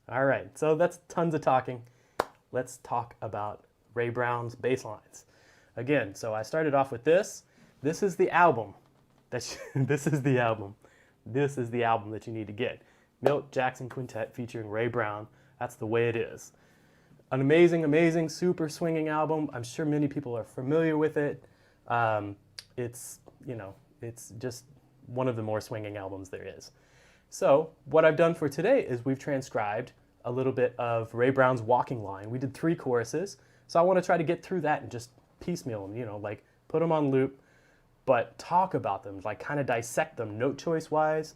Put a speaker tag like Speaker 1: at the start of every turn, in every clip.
Speaker 1: All right, so that's tons of talking. Let's talk about Ray Brown's bass lines. Again, so I started off with this. This is the album. This is the album. This is the album that you need to get. Milt Jackson Quintet featuring Ray Brown. That's the way it is. An amazing, amazing, super swinging album. I'm sure many people are familiar with it. It's, you know, it's just one of the more swinging albums there is. So what I've done for today is we've transcribed a little bit of Ray Brown's Walking Line. We did 3 choruses, so I want to try to get through that and just piecemeal them, you know, like put them on loop, but talk about them, like kind of dissect them note choice wise.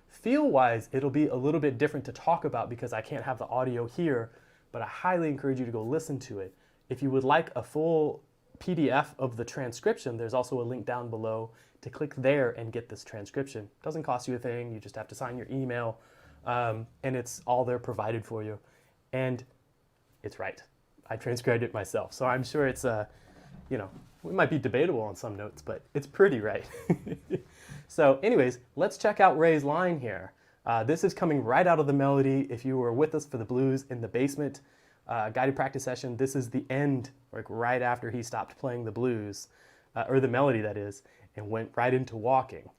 Speaker 1: Feel wise, it'll be a little bit different to talk about because I can't have the audio here, but I highly encourage you to go listen to it. If you would like a full PDF of the transcription, there's also a link down below to click there and get this transcription. It doesn't cost you a thing, you just have to sign your email, and it's all there provided for you. And it's right. I transcribed it myself, so I'm sure it's, you know, it might be debatable on some notes, but it's pretty right. So anyways, let's check out Ray's line here. This is coming right out of the melody. If you were with us for the blues in the basement guided practice session, this is the end, like right after he stopped playing the blues, or the melody that is, and went right into walking.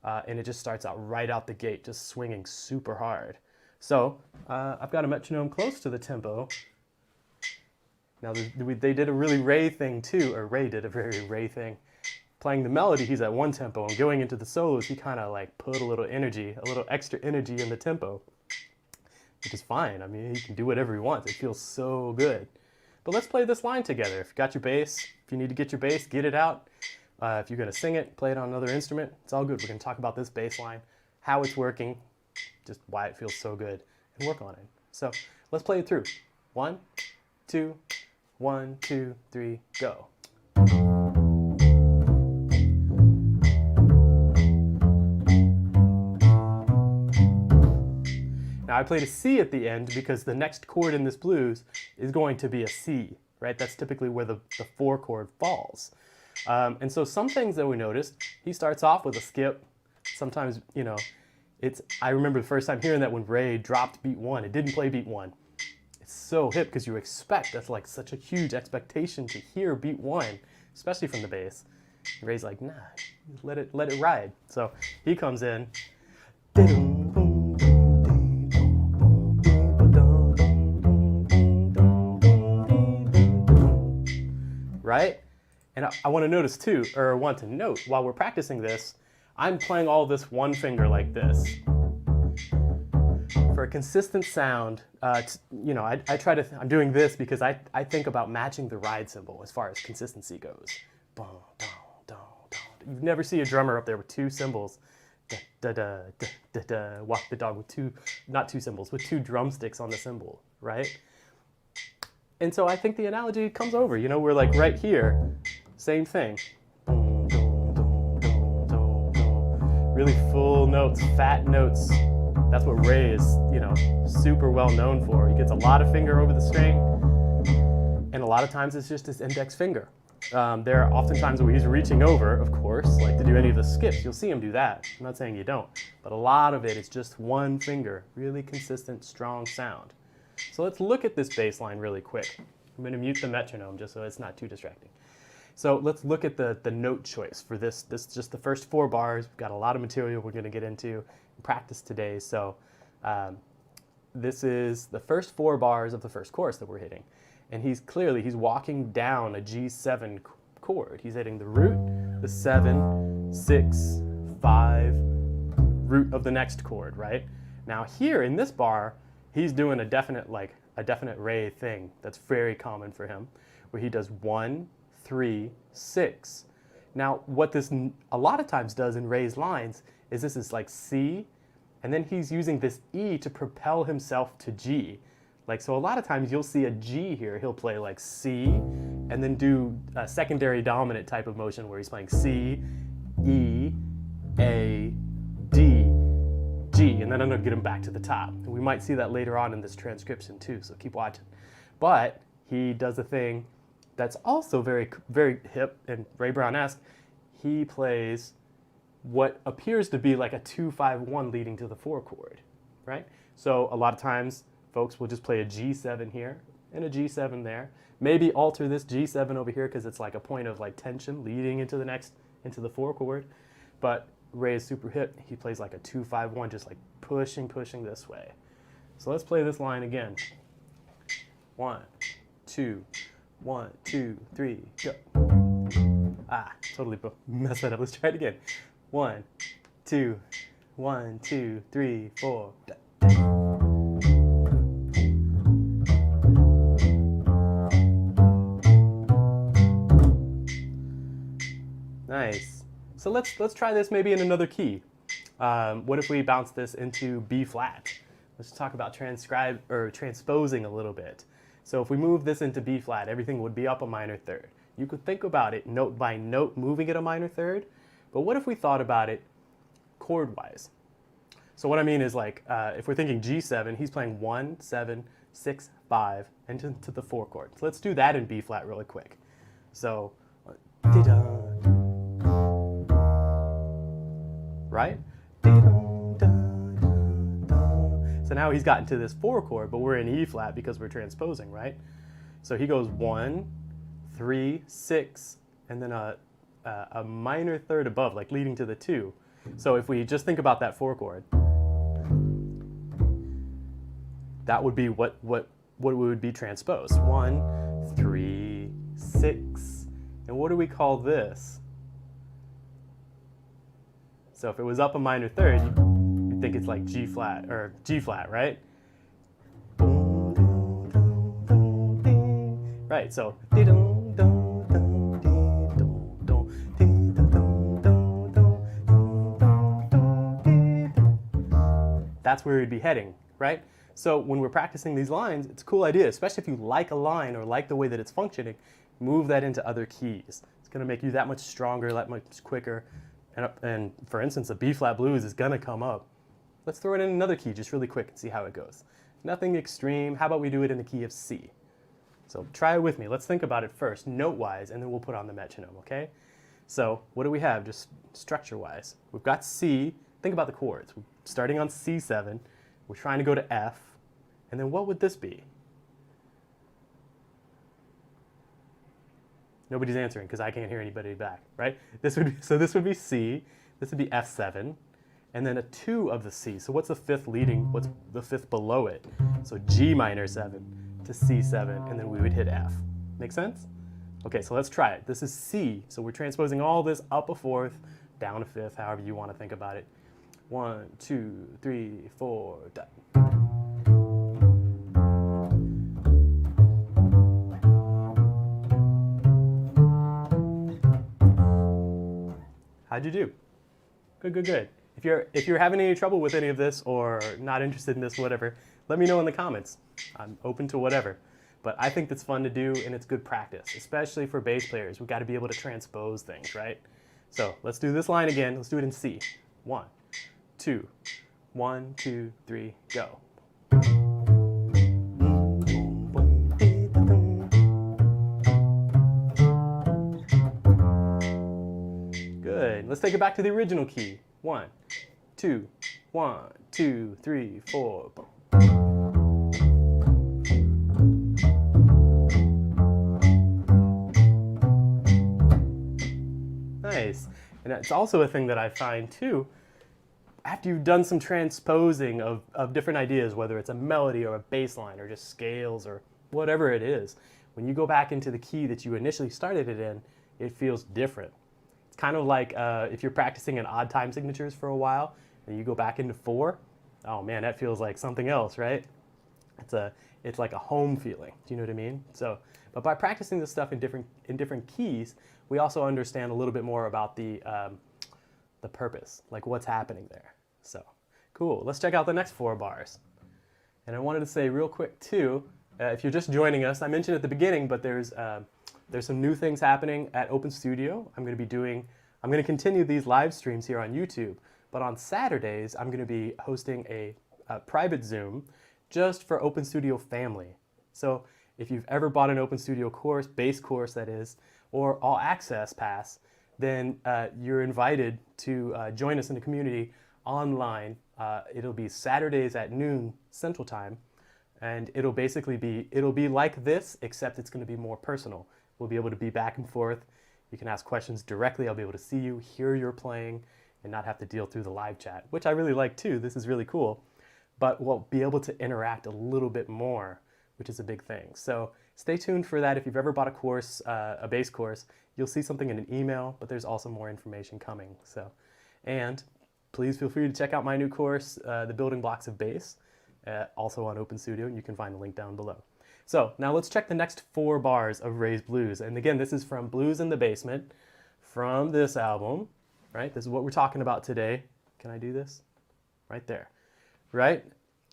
Speaker 1: And it just starts out right out the gate, just swinging super hard. So I've got a metronome close to the tempo. Now they did a really Ray thing too, or Ray did a very Ray thing. Playing the melody, he's at one tempo, and going into the solos, he kind of like put a little energy, a little extra energy in the tempo, which is fine. I mean, he can do whatever he wants. It feels so good. But let's play this line together. If you got your bass, if you need to get your bass, get it out. If you're going to sing it, play it on another instrument, it's all good. We're going to talk about this bass line, how it's working, just why it feels so good, and work on it. So let's play it through. 1, 2, 1, 2, 3, go. Now I played a C at the end because the next chord in this blues is going to be a C, right? That's typically where the 4 chord falls. And so some things that we noticed, he starts off with a skip. Sometimes, you know, I remember the first time hearing that when Ray dropped beat 1, it didn't play beat 1. It's so hip because you expect, that's like such a huge expectation to hear beat 1, especially from the bass. And Ray's like, nah, let it ride. So he comes in. Right? And I want to notice too, or want to note, while we're practicing this, I'm playing all this one finger like this. For a consistent sound, you know, I'm doing this because I think about matching the ride cymbal as far as consistency goes. Boom, boom, boom, boom. You never see a drummer up there with 2 cymbals. Da, da, da, da, da, da, walk the dog with not 2 cymbals, with 2 drumsticks on the cymbal, right? And so I think the analogy comes over, you know, we're like right here, same thing. Really full notes, fat notes. That's what Ray is, you know, super well known for. He gets a lot of finger over the string, and a lot of times it's just his index finger. There are often times where he's reaching over, of course, like to do any of the skips. You'll see him do that. I'm not saying you don't, but a lot of it is just one finger, really consistent, strong sound. So let's look at this bass line really quick. I'm going to mute the metronome just so it's not too distracting. So let's look at the note choice for this. This is just the first 4 bars. We've got a lot of material we're going to get into in practice today. So this is the first 4 bars of the first chorus that we're hitting. And he's walking down a G7 chord. He's hitting the root, the 7, 6, 5, root of the next chord, right? Now here in this bar, he's doing a definite Ray thing that's very common for him, where he does 1, 3, 6. Now what this a lot of times does in Ray's lines is this is like C, and then he's using this E to propel himself to G. Like, so a lot of times you'll see a G here, he'll play like C, and then do a secondary dominant type of motion where he's playing C, E, A, D, G, and then I'm going to get him back to the top. And we might see that later on in this transcription too, so keep watching. But he does a thing that's also very, very hip and Ray Brown-esque. He plays what appears to be like a 2-5-1 leading to the 4 chord, right? So a lot of times folks, we'll just play a G7 here and a G7 there. Maybe alter this G7 over here because it's like a point of like tension leading into the 4 chord. But Ray is super hip. He plays like a 2-5-1, just like pushing this way. So let's play this line again. 1, 2, 1, 2, 3, go. Ah, totally messed that up. Let's try it again. 1, 2, 1, 2, 3, 4. Nice. So let's try this maybe in another key. What if we bounce this into B flat? Let's talk about transposing a little bit. So if we move this into B flat, everything would be up a minor third. You could think about it note by note, moving it a minor third. But what if we thought about it chord-wise? So what I mean is like, if we're thinking G7, he's playing 1, 7, 6, 5, and into the 4 chord. So let's do that in B flat really quick. So, right? So now he's gotten to this 4 chord, but we're in E flat because we're transposing, right? So he goes 1, 3, 6, and then a minor third above, like leading to the 2. So if we just think about that 4 chord, that would be what would be transposed. 1, 3, 6, and what do we call this? So if it was up a minor third, you'd think it's like G flat, or G flat, right? Right, so that's where we'd be heading, right? So when we're practicing these lines, it's a cool idea, especially if you like a line or like the way that it's functioning, move that into other keys. It's gonna make you that much stronger, that much quicker. And for instance, a B flat blues is gonna come up. Let's throw it in another key just really quick and see how it goes. Nothing extreme. How about we do it in the key of C? So try it with me. Let's think about it first, note-wise, and then we'll put on the metronome, okay? So what do we have, just structure-wise? We've got C. Think about the chords. We're starting on C7. We're trying to go to F. And then what would this be? Nobody's answering because I can't hear anybody back, right? This would be C. This would be F7. And then a 2 of the C. So what's the 5th leading? What's the 5th below it? So G minor 7 to C7, and then we would hit F. Make sense? Okay, so let's try it. This is C. So we're transposing all this up a 4th, down a 5th, however you want to think about it. 1, 2, 3, 4, done. How'd you do? Good, good, good. If you're having any trouble with any of this or not interested in this, whatever, let me know in the comments. I'm open to whatever. But I think that's fun to do and it's good practice, especially for bass players. We've got to be able to transpose things, right? So let's do this line again. Let's do it in C. 1, 2, 1, 2, 3, go. Good. Let's take it back to the original key. 1, 2, 1, 2, 3, 4. Nice. And it's also a thing that I find too, after you've done some transposing of different ideas, whether it's a melody or a bass line or just scales or whatever it is, when you go back into the key that you initially started it in, it feels different. It's kind of like if you're practicing in odd time signatures for a while and you go back into 4, oh man, that feels like something else, right? It's like a home feeling. Do you know what I mean? So, but by practicing this stuff in different keys, we also understand a little bit more about the purpose, like what's happening there. So, cool. Let's check out the next 4 bars. And I wanted to say real quick too, if you're just joining us, I mentioned at the beginning, but there's some new things happening at Open Studio. I'm going to continue these live streams here on YouTube, but on Saturdays, I'm going to be hosting a private Zoom just for Open Studio family. So if you've ever bought an Open Studio course, base course that is, or All Access Pass, then you're invited to join us in the community online. It'll be Saturdays at noon Central Time, And it'll basically it'll be like this, except it's going to be more personal. We'll be able to be back and forth. You can ask questions directly. I'll be able to see you, hear you're playing, and not have to deal through the live chat, which I really like too. This is really cool. But we'll be able to interact a little bit more, which is a big thing. So stay tuned for that. If you've ever bought a course, a base course, you'll see something in an email, but there's also more information coming. So, and please feel free to check out my new course, The Building Blocks of Bass, also on OpenStudio, and you can find the link down below. So now let's check the next 4 bars of Ray's Blues. And again, this is from Blues in the Basement, from this album, right? This is what we're talking about today. Can I do this? Right there, right?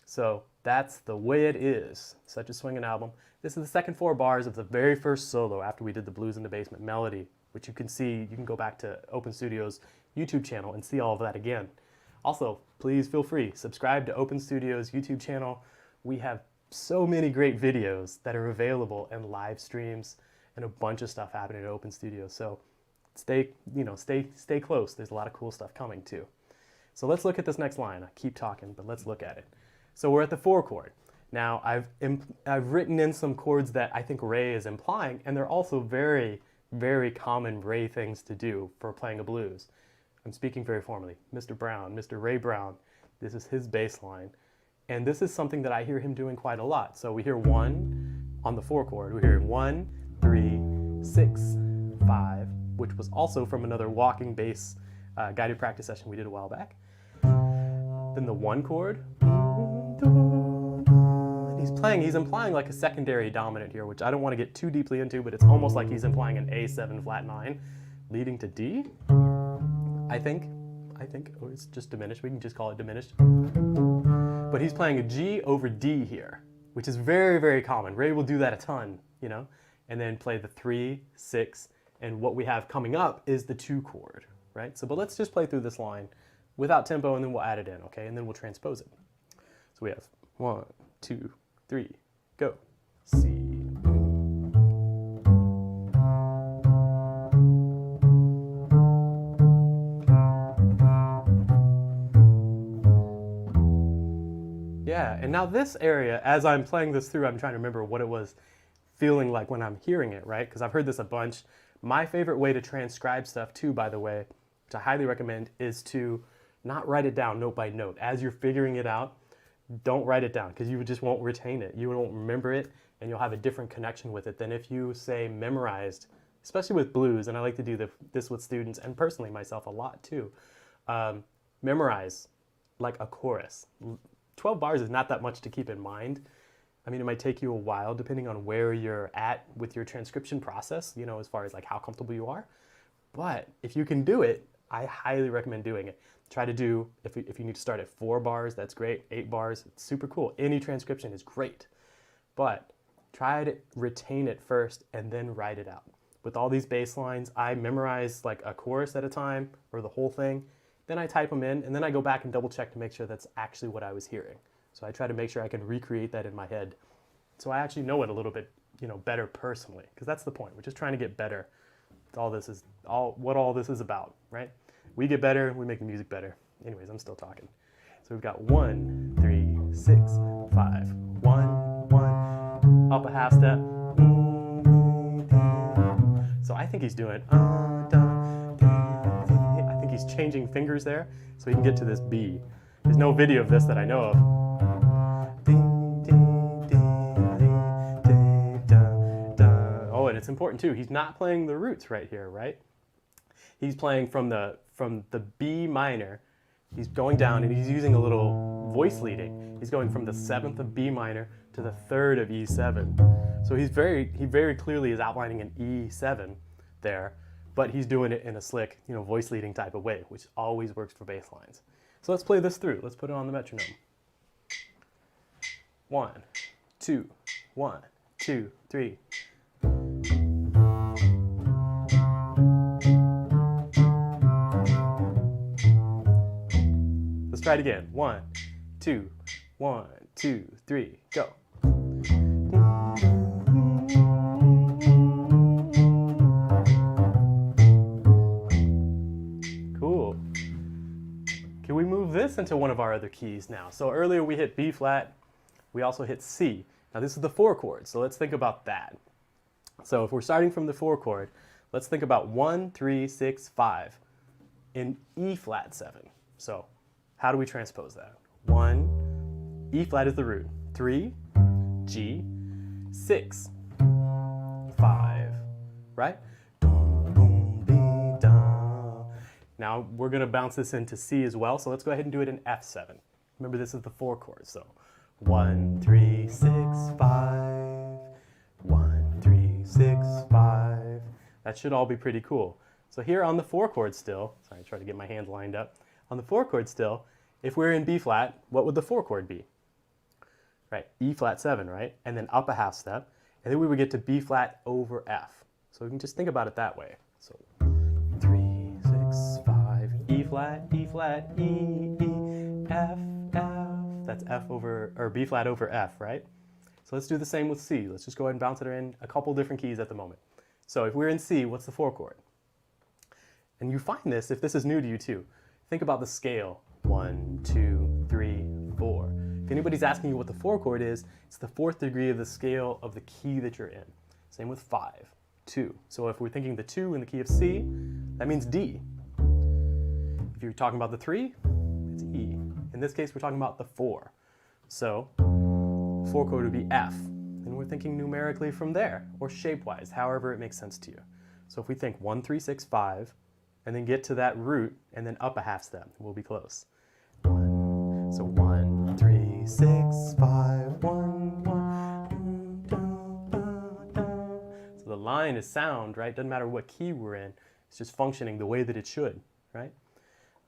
Speaker 1: So that's the way it is. Such a swinging album. This is the second 4 bars of the very first solo after we did the Blues in the Basement melody, which you can see. You can go back to OpenStudio's YouTube channel and see all of that again. Also, please feel free, subscribe to OpenStudio's YouTube channel. We have so many great videos that are available and live streams and a bunch of stuff happening at OpenStudio. So stay close. There's a lot of cool stuff coming too. So let's look at this next line. I keep talking, but let's look at it. So we're at the 4 chord. Now I've written in some chords that I think Ray is implying, and they're also very, very common Ray things to do for playing a blues. I'm speaking very formally. Mr. Brown, Mr. Ray Brown, this is his bass line. And this is something that I hear him doing quite a lot. So we hear 1 on the 4 chord. We hear 1, 3, 6, 5, which was also from another walking bass guided practice session we did a while back. Then the 1 chord. And he's implying like a secondary dominant here, which I don't want to get too deeply into, but it's almost like he's implying an A7 flat 9 leading to D. I think, or it's just diminished. We can just call it diminished. But he's playing a G over D here, which is very, very common. Ray will do that a ton, you know, and then play the 3, 6, and what we have coming up is the 2 chord, right? So, but let's just play through this line without tempo, and then we'll add it in, okay? And then we'll transpose it. So we have 1, 2, 3, go. C. Yeah, and now this area, as I'm playing this through, I'm trying to remember what it was feeling like when I'm hearing it, right? Because I've heard this a bunch. My favorite way to transcribe stuff too, by the way, which I highly recommend, is to not write it down note by note. As you're figuring it out, don't write it down, because you just won't retain it. You won't remember it, and you'll have a different connection with it than if you, say, memorized, especially with blues, and I like to do this with students, and personally myself a lot too. Memorize like a chorus. 12 bars is not that much to keep in mind. I mean, it might take you a while depending on where you're at with your transcription process, you know, as far as like how comfortable you are. But if you can do it, I highly recommend doing it. Try to do, if you need to start at 4 bars, that's great. 8 bars, it's super cool. Any transcription is great. But try to retain it first and then write it out. With all these bass lines, I memorize like a chorus at a time or the whole thing. Then I type them in, and then I go back and double check to make sure that's actually what I was hearing. So I try to make sure I can recreate that in my head. So I actually know it a little bit, you know, better personally, because that's the point. We're just trying to get better. What all this is about, right? We get better, we make the music better. Anyways, I'm still talking. So we've got 1, 3, 6, 5, 1, 1, up a half step. So I think he's doing he's changing fingers there so he can get to this B. There's no video of this that I know of. Oh, and it's important too. He's not playing the roots right here, right? He's playing from the B minor. He's going down and he's using a little voice leading. He's going from the 7th of B minor to the 3rd of E7. So he very clearly is outlining an E7 there. But he's doing it in a slick, you know, voice leading type of way, which always works for bass lines. So let's play this through. Let's put it on the metronome. 1, 2, 1, 2, 3. Let's try it again. 1, 2, 1, 2, 3, go. Can we move this into one of our other keys now? So earlier we hit B flat, we also hit C. Now this is the 4 chord, so let's think about that. So if we're starting from the 4 chord, let's think about 1, 3, 6, 5 in E flat 7. So how do we transpose that? 1, E flat is the root, 3, G, 6, 5, right? Now we're going to bounce this into C as well, so let's go ahead and do it in F7. Remember, this is the 4 chord, so 1, 3, 6, 5, 1, 3, 6, 5. That should all be pretty cool. So here on the 4 chord still, sorry, try to get my hands lined up. On the 4 chord still, if we're in B flat, what would the 4 chord be? Right, E flat 7, right? And then up a half step, and then we would get to B flat over F. So we can just think about it that way. So 3, 6, 5, E flat, E flat, E, E, F, F. That's F over, or B flat over F, right? So let's do the same with C. Let's just go ahead and bounce it in a couple different keys at the moment. So if we're in C, what's the 4 chord? And you find this, if this is new to you too, think about the scale. 1, 2, 3, 4. If anybody's asking you what the 4 chord is, it's the 4th degree of the scale of the key that you're in. Same with 5, 2. So if we're thinking the 2 in the key of C, that means D. If you're talking about the 3, it's E. In this case, we're talking about the 4. So 4 chord would be F. And we're thinking numerically from there, or shape-wise, however it makes sense to you. So if we think 1, 3, 6, 5, and then get to that root, and then up a half step, we'll be close. So 1, 3, 6, 5, 1, 1. So the line is sound, right? Doesn't matter what key we're in. It's just functioning the way that it should, right?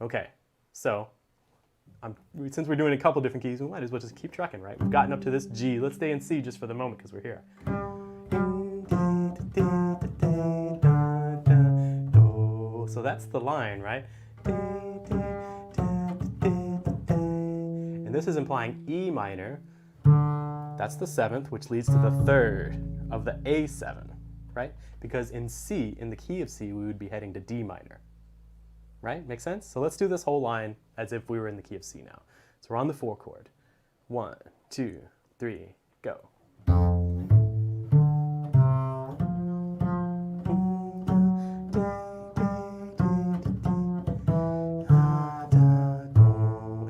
Speaker 1: Okay, so since we're doing a couple different keys, we might as well just keep trucking, right? We've gotten up to this G. Let's stay in C just for the moment because we're here. So that's the line, right? And this is implying E minor. That's the 7th, which leads to the 3rd of the A7, right? Because in C, in the key of C, we would be heading to D minor. Right? Make sense? So let's do this whole line as if we were in the key of C now. So we're on the 4 chord. 1, 2, 3, go.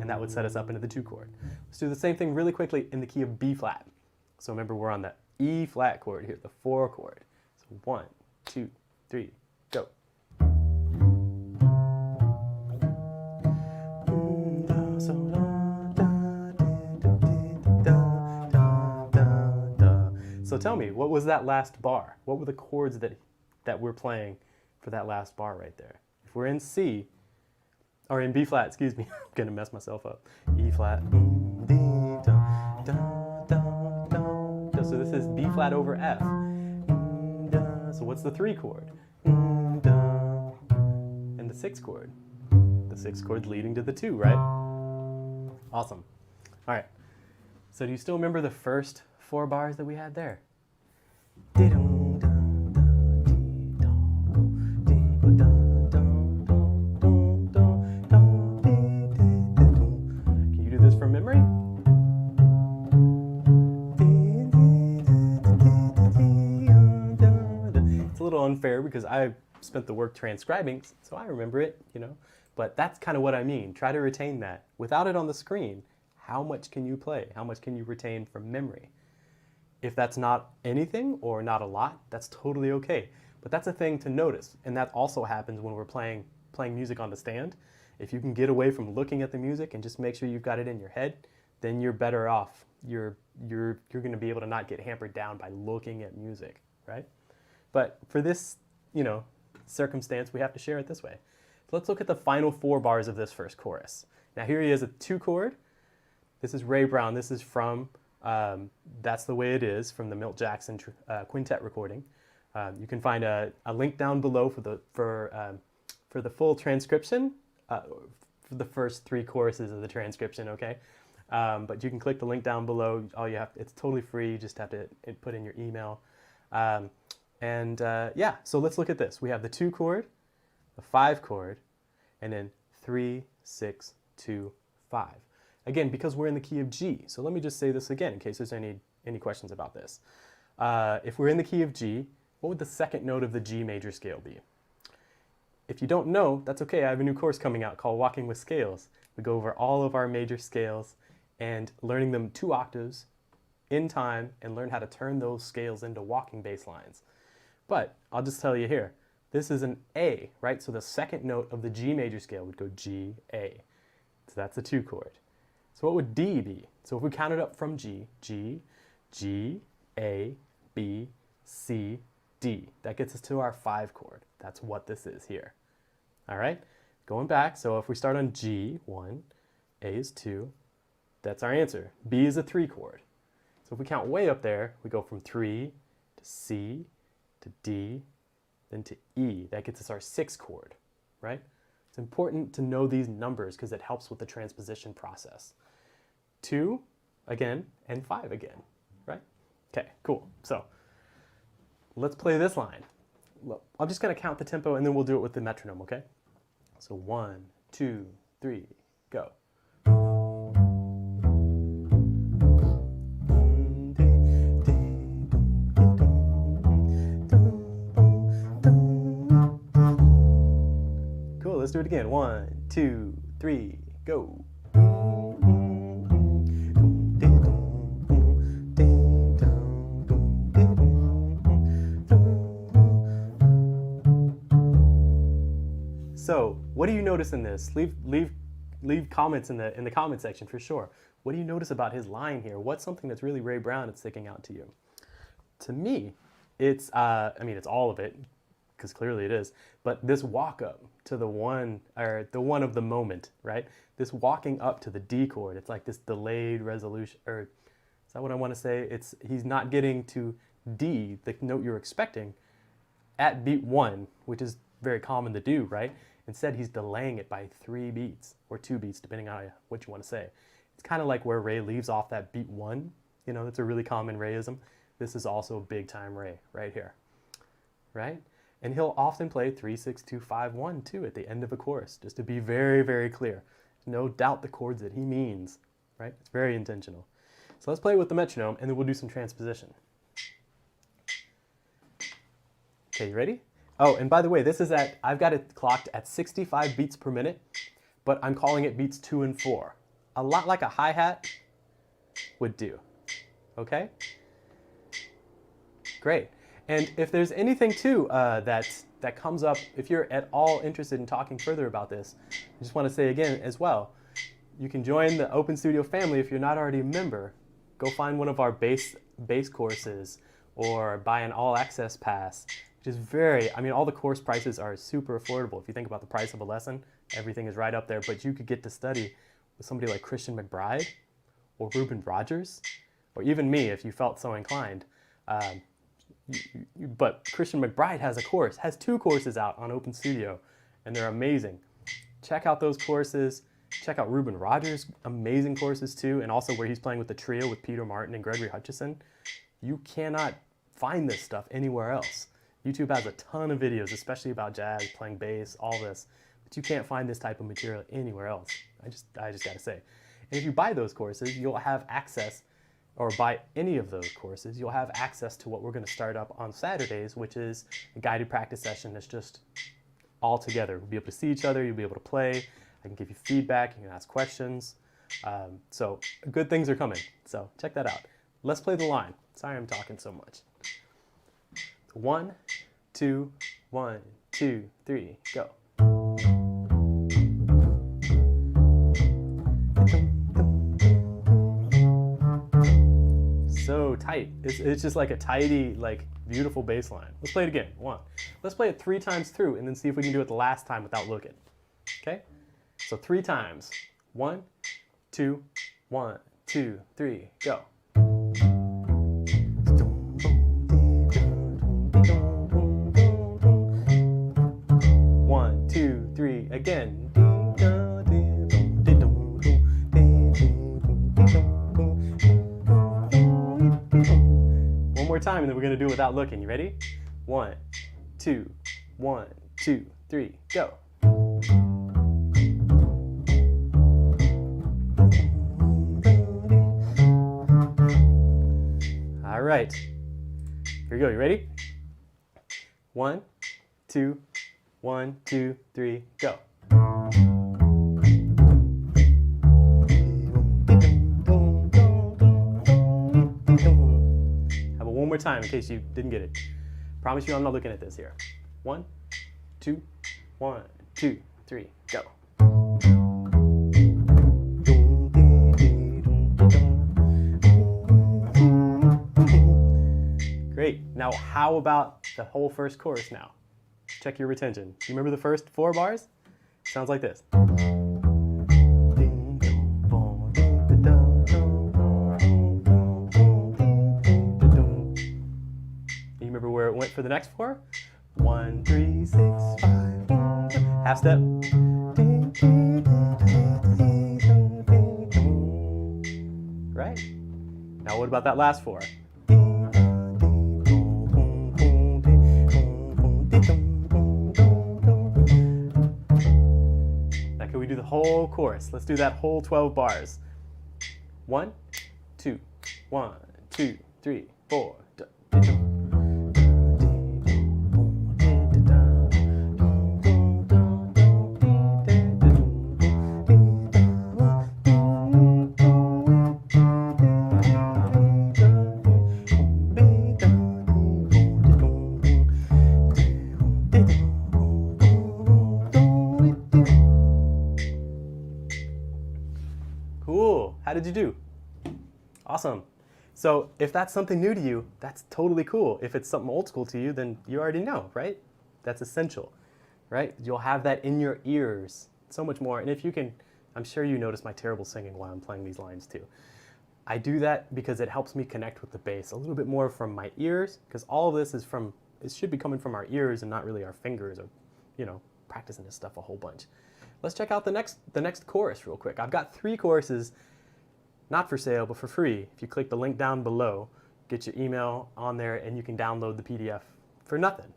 Speaker 1: And that would set us up into the 2 chord. Let's do the same thing really quickly in the key of B flat. So remember, we're on the E flat chord here, the 4 chord. So 1, 2, 3, go. So tell me, what was that last bar? What were the chords that we're playing for that last bar right there? If we're in C, or in B flat, excuse me, I'm gonna mess myself up. E flat, so this is B flat over F. So what's the 3 chord? And the 6 chord. The 6 chord leading to the 2, right? Awesome. All right. So do you still remember the first 4 bars that we had there? Can you do this from memory? It's a little unfair because I spent the work transcribing, so I remember it, you know. But that's kind of what I mean. Try to retain that. Without it on the screen, how much can you play? How much can you retain from memory? If that's not anything or not a lot, that's totally okay. But that's a thing to notice, and that also happens when we're playing music on the stand. If you can get away from looking at the music and just make sure you've got it in your head, then you're better off. You're going to be able to not get hampered down by looking at music, right? But for this, you know, circumstance, we have to share it this way. So let's look at the final 4 bars of this first chorus. Now here he is, a 2 chord. This is Ray Brown. This is from That's the Way It Is from the Milt Jackson quintet recording. You can find a link down below for the full transcription for the first 3 choruses of the transcription. Okay, but you can click the link down below. It's totally free. You just have to put in your email. Yeah, so let's look at this. We have the 2 chord, the 5 chord, and then 3, 6, 2, 5. Again, because we're in the key of G. So let me just say this again in case there's any questions about this. If we're in the key of G, what would the second note of the G major scale be? If you don't know, that's okay. I have a new course coming out called Walking with Scales. We go over all of our major scales and learning them 2 octaves in time and learn how to turn those scales into walking bass lines. But I'll just tell you here, this is an A, right? So the second note of the G major scale would go G, A. So that's a 2 chord. So what would D be? So if we count it up from G, G, G, A, B, C, D. That gets us to our 5 chord. That's what this is here. All right, going back, so if we start on G, 1, A is 2, that's our answer. B is a 3 chord. So if we count way up there, we go from 3 to C, to D, then to E. That gets us our 6 chord, right? It's important to know these numbers because it helps with the transposition process. 2 again, and 5 again, right? Okay, cool. So let's play this line. I'm just going to count the tempo and then we'll do it with the metronome, okay? So 1, 2, 3, go. Cool, let's do it again. 1, 2, 3, go. So, what do you notice in this? Leave comments in the comment section for sure. What do you notice about his line here? What's something that's really Ray Brown that's sticking out to you? To me, it's I mean it's all of it, because clearly it is. But this walk up to the one of the moment, right? This walking up to the D chord. It's like this delayed resolution, or is that what I want to say? He's not getting to D, the note you're expecting, at beat 1, which is very common to do, right? Instead, he's delaying it by 3 beats or 2 beats, depending on what you want to say. It's kind of like where Ray leaves off that beat 1. You know, that's a really common Rayism. This is also big time Ray right here, right? And he'll often play 3, 6, 2, 5, 1, 2 at the end of a chorus, just to be very, very clear. No doubt the chords that he means, right? It's very intentional. So let's play it with the metronome, and then we'll do some transposition. Okay, you ready? Oh, and by the way, this is I've got it clocked at 65 beats per minute, but I'm calling it beats 2 and 4. A lot like a hi-hat would do, okay? Great. And if there's anything too that comes up, if you're at all interested in talking further about this, I just want to say again as well, you can join the Open Studio family if you're not already a member. Go find one of our bass courses or buy an all-access pass. Which is all the course prices are super affordable. If you think about the price of a lesson, everything is right up there, but you could get to study with somebody like Christian McBride or Ruben Rogers, or even me if you felt so inclined. But Christian McBride has 2 courses out on Open Studio, and they're amazing. Check out those courses. Check out Ruben Rogers' amazing courses too, and also where he's playing with the trio with Peter Martin and Gregory Hutchison. You cannot find this stuff anywhere else. YouTube has a ton of videos, especially about jazz, playing bass, all this, but you can't find this type of material anywhere else. I just gotta say. And if you buy those courses, you'll have access, or buy any of those courses, you'll have access to what we're gonna start up on Saturdays, which is a guided practice session that's just all together. We'll be able to see each other, you'll be able to play, I can give you feedback, you can ask questions. So good things are coming, so check that out. Let's play the line. Sorry I'm talking so much. 1, 2, 1, 2, 3, go. So tight. It's just like a tidy, like beautiful bass line. Let's play it again. 1. Let's play it 3 times through and then see if we can do it the last time without looking. Okay? So 3 times. 1, 2, 1, 2, 3, go. 1, 2, 3, again. One more time and then we're going to do it without looking. You ready? 1, 2, 1, 2, 3, go. All right. Here we go. You ready? 1, 2, 1, 2, 3, go. Have it one more time in case you didn't get it. Promise you I'm not looking at this here. 1, 2, 1, 2, 3, go. Great. Now, how about the whole first chorus now? Check your retention. You remember the first 4 bars? Sounds like this. You remember where it went for the next 4? 1, 3, 6, 5. Half step. Right? Now what about that last 4? Now can we do the whole chorus? Let's do that whole 12 bars. 1, 2, 1, 2, 3, 4. Cool. How did you do? Awesome. So if that's something new to you, that's totally cool. If it's something old school to you, then you already know, right? That's essential, right? You'll have that in your ears so much more. And if you can, I'm sure you notice my terrible singing while I'm playing these lines too. I do that because it helps me connect with the bass a little bit more from my ears, because all of this is from, it should be coming from our ears and not really our fingers or, you know, practicing this stuff a whole bunch. Let's check out the next chorus real quick. I've got 3 choruses, not for sale, but for free. If you click the link down below, get your email on there and you can download the PDF for nothing,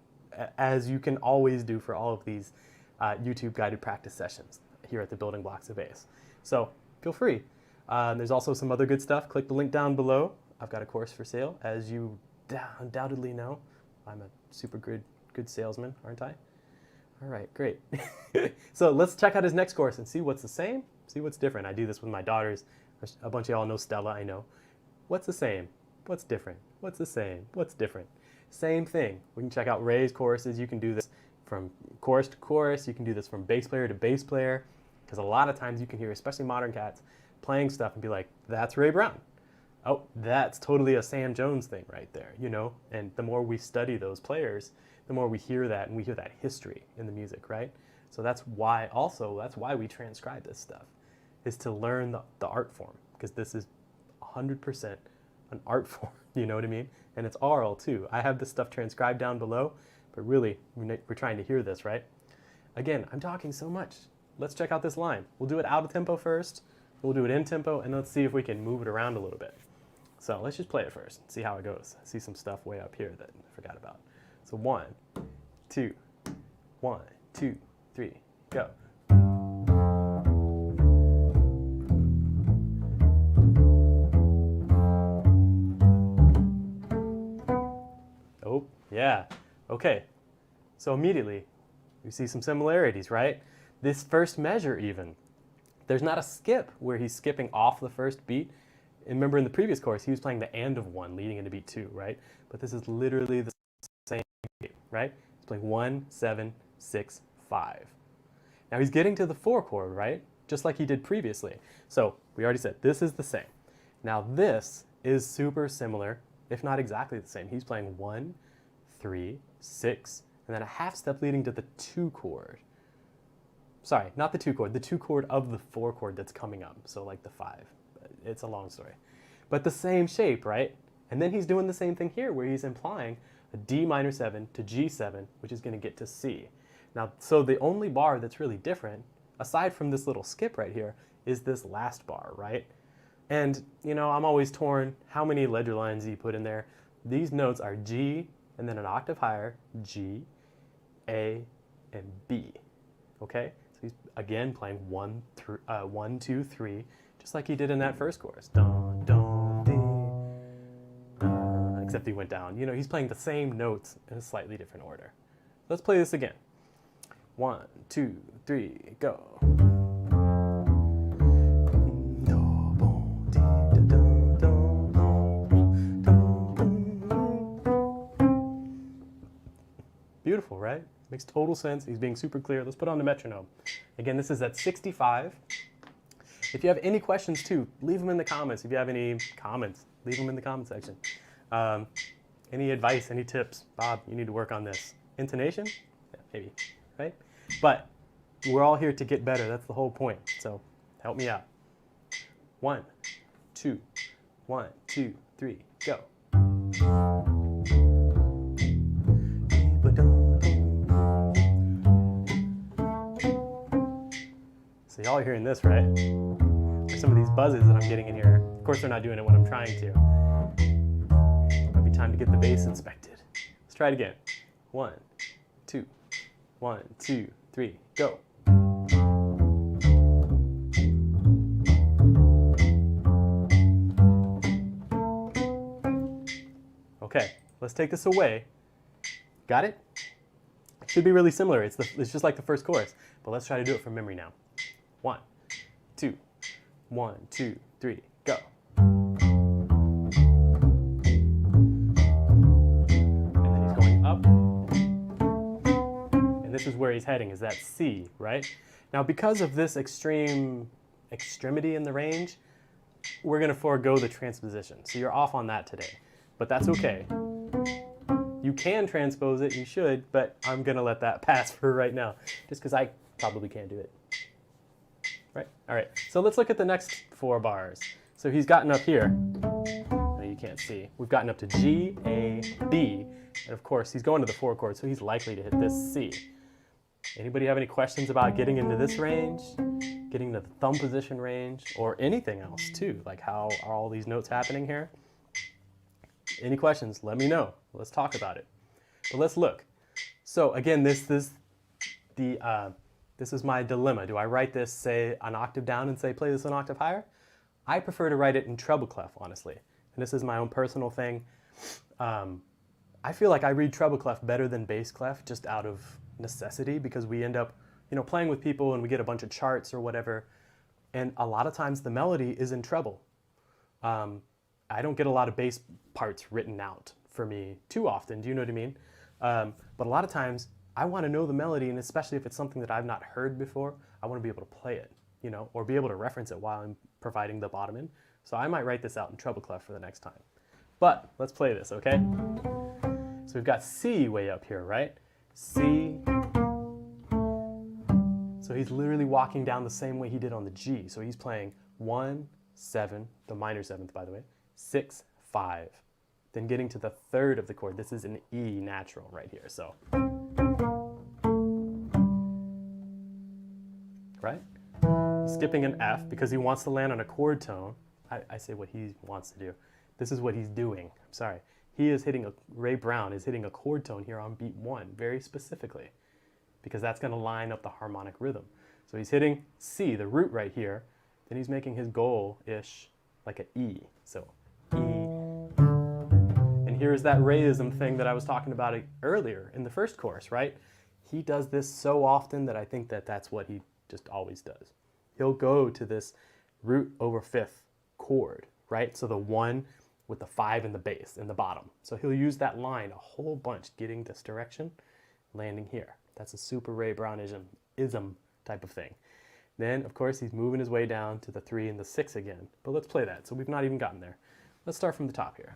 Speaker 1: as you can always do for all of these YouTube guided practice sessions here at the Building Blocks of Bass. So feel free. There's also some other good stuff. Click the link down below. I've got a course for sale. As you undoubtedly know, I'm a super good salesman, aren't I? All right, great. So let's check out his next course and see what's the same, see what's different. I do this with my daughters. A bunch of y'all know Stella, I know. What's the same? What's different? What's the same? What's different? Same thing. We can check out Ray's courses. You can do this from chorus to chorus. You can do this from bass player to bass player. Because a lot of times you can hear, especially modern cats, playing stuff and be like, that's Ray Brown. Oh, that's totally a Sam Jones thing right there, you know? And the more we study those players, the more we hear that, and we hear that history in the music, right? So that's why we transcribe this stuff, is to learn the art form, because this is 100% an art form, you know what I mean? And it's oral too. I have this stuff transcribed down below, but really, we're trying to hear this, right? Again, I'm talking so much. Let's check out this line. We'll do it out of tempo first, we'll do it in tempo, and let's see if we can move it around a little bit. So let's just play it first, see how it goes. I see some stuff way up here that I forgot about. So 1, 2, 1, 2, 3, go. Oh, yeah. Okay. So immediately, you see some similarities, right? This first measure even, there's not a skip where he's skipping off the first beat. And remember in the previous chorus, he was playing the and of 1 leading into beat 2, right? But this is literally the same beat, right? He's playing 1, 7, 6, 5. Now he's getting to the 4 chord, right? Just like he did previously. So we already said this is the same. Now this is super similar, if not exactly the same. He's playing 1, 3, 6, and then a half step leading to the 2 chord. Sorry, not the 2 chord, the 2 chord of the 4 chord that's coming up. So like the 5. It's a long story. But the same shape, right? And then he's doing the same thing here where he's implying a D minor 7 to G7, which is going to get to C. Now, so the only bar that's really different, aside from this little skip right here, is this last bar, right? And, you know, I'm always torn. How many ledger lines do you put in there? These notes are G, and then an octave higher, G, A, and B, okay? So he's, again, playing 1, 2, 3, just like he did in that first chorus. Dun, dun, dee, dun, except he went down. You know, he's playing the same notes in a slightly different order. Let's play this again. 1, 2, 3, go. Beautiful, right? Makes total sense. He's being super clear. Let's put on the metronome. Again, this is at 65. If you have any questions too, leave them in the comments. If you have any comments, leave them in the comment section. Any advice, any tips? Bob, you need to work on this. Intonation? Yeah, maybe, right? But we're all here to get better. That's the whole point. So help me out. 1, 2, 1, 2, 3, go. So y'all are hearing this, right? There's some of these buzzes that I'm getting in here. Of course, they're not doing it when I'm trying to. Might be time to get the bass inspected. Let's try it again. 1, 2, 1, 2, 3, go. Okay, let's take this away. Got it? It should be really similar. It's just like the first chorus, but let's try to do it from memory now. 1, 2, 1, 2, 3, go. And then he's going up. And this is where he's heading, is that C, right? Now, because of this extremity in the range, we're going to forego the transposition. So you're off on that today, but that's okay. You can transpose it, you should, but I'm going to let that pass for right now, just because I probably can't do it. Right? All right, so let's look at the next 4 bars. So he's gotten up here. No, you can't see. We've gotten up to G, A, B, and of course he's going to the 4 chord, so he's likely to hit this C. Anybody have any questions about getting into this range, getting to the thumb position range, or anything else too? Like, how are all these notes happening here? Any questions? Let me know. Let's talk about it. But let's look. So again, this is my dilemma. Do I write this, say, an octave down and say, play this an octave higher? I prefer to write it in treble clef, honestly. And this is my own personal thing. I feel like I read treble clef better than bass clef just out of necessity, because we end up, playing with people and we get a bunch of charts or whatever. And a lot of times the melody is in treble. I don't get a lot of bass parts written out for me too often. Do you know what I mean? But a lot of times I want to know the melody, and especially if it's something that I've not heard before, I want to be able to play it, or be able to reference it while I'm providing the bottom in. So I might write this out in treble clef for the next time. But let's play this, okay? So we've got C way up here, right? C. So he's literally walking down the same way he did on the G. So he's playing 1, 7, the minor 7th, by the way, 6, 5. Then getting to the 3rd of the chord. This is an E natural right here. So, right? Skipping an F because he wants to land on a chord tone. I say what he wants to do. This is what he's doing. I'm sorry. Ray Brown is hitting a chord tone here on beat 1, very specifically, because that's going to line up the harmonic rhythm. So he's hitting C, the root right here, then he's making his goal-ish like an E. So E. And here's that Rayism thing that I was talking about earlier in the first chorus, right? He does this so often that I think that that's what he just always does. He'll go to this root over 5th chord, right? So the 1 with the 5 in the bass, in the bottom. So he'll use that line a whole bunch, getting this direction, landing here. That's a super Ray Brownism type of thing. Then, of course, he's moving his way down to the 3 and the 6 again. But let's play that. So we've not even gotten there. Let's start from the top here.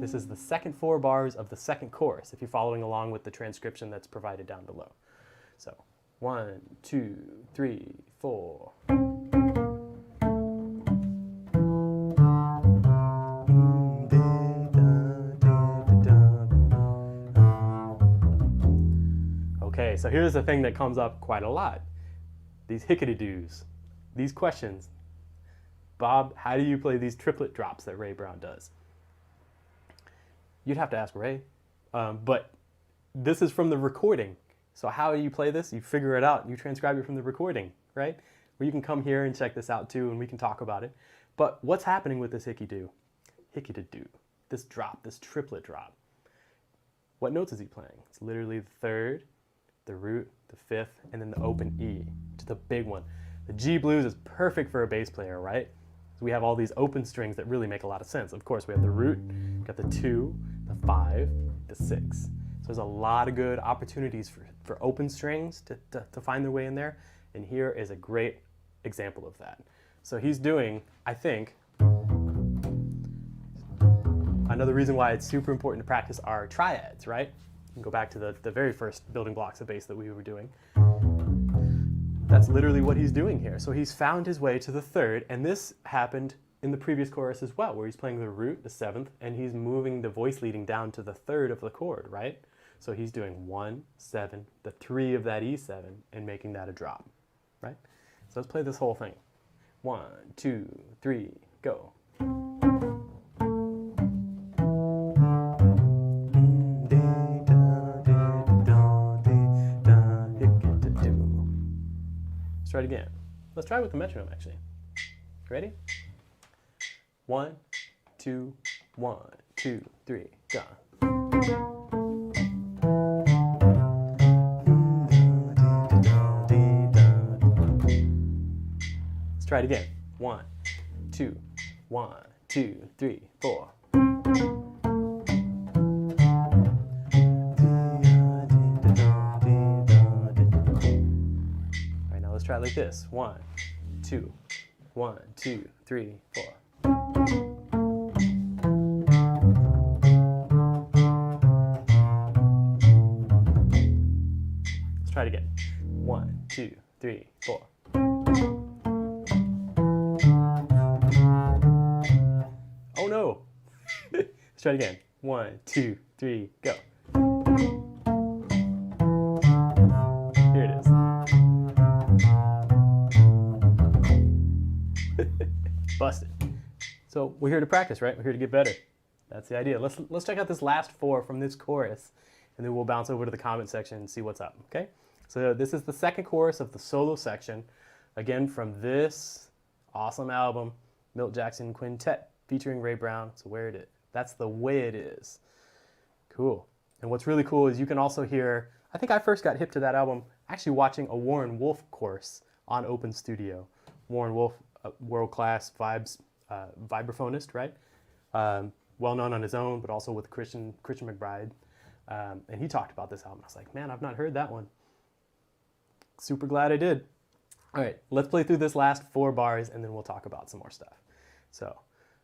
Speaker 1: This is the second 4 bars of the second chorus, if you're following along with the transcription that's provided down below. So 1, 2, 3, 4. Okay, so here's the thing that comes up quite a lot. These hickety-doos, these questions. Bob, how do you play these triplet drops that Ray Brown does? You'd have to ask Ray, but this is from the recording. So how do you play this? You figure it out, you transcribe it from the recording, right? Or you can come here and check this out too, and we can talk about it. But what's happening with this hickety-doo? Hickety-doo. this drop, this triplet drop. What notes is he playing? It's literally the third, the root, the fifth, and then the open E, to the big one. The G blues is perfect for a bass player, right? So we have all these open strings that really make a lot of sense. Of course, we have the root, we've got the 2, the 5, the 6. So there's a lot of good opportunities for open strings to find their way in there. And here is a great example of that. So he's doing, I think, another reason why it's super important to practice our triads, right? You can go back to the very first building blocks of bass that we were doing. That's literally what he's doing here. So he's found his way to the third, and this happened in the previous chorus as well, where he's playing the root, the seventh, and he's moving the voice leading down to the third of the chord, right? So he's doing 1, 7, the 3 of that E7, and making that a drop, right? So let's play this whole thing. 1, 2, 3, go. Let's try it again. Let's try it with the metronome, actually. Ready? 1, 2, 1, 2, 3, go. Let's try it again. 1, 2, 1, 2, 3, 4. Let's try it like this. 1, 2, 1, 2, 3, 4. Let's try it again. 1, 2, 3, 4. Oh no! Let's try it again. 1, 2, 3, go. Here it is. Busted. So we're here to practice, right? We're here to get better. That's the idea. Let's check out this last 4 from this chorus, and then we'll bounce over to the comment section and see what's up, okay? So this is the second chorus of the solo section, again from this awesome album, Milt Jackson Quintet, featuring Ray Brown. So where it is. That's the way it is. Cool. And what's really cool is you can also hear, I think I first got hip to that album actually watching a Warren Wolf course on Open Studio. Warren Wolf, world-class vibraphonist, right? Well-known on his own, but also with Christian McBride. And he talked about this album. I was like, man, I've not heard that one. Super glad I did. All right, let's play through this last 4 bars, and then we'll talk about some more stuff. So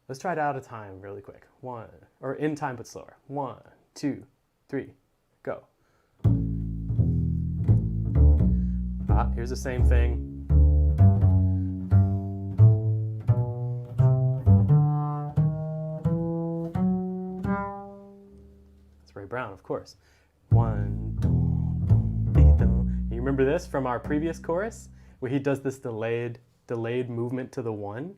Speaker 1: let's try it out of time really quick. 1, or in time but slower. 1, 2, 3, go. Here's the same thing. Ray Brown, of course. 1, 2, 3. You remember this from our previous chorus where he does this delayed movement to the 1?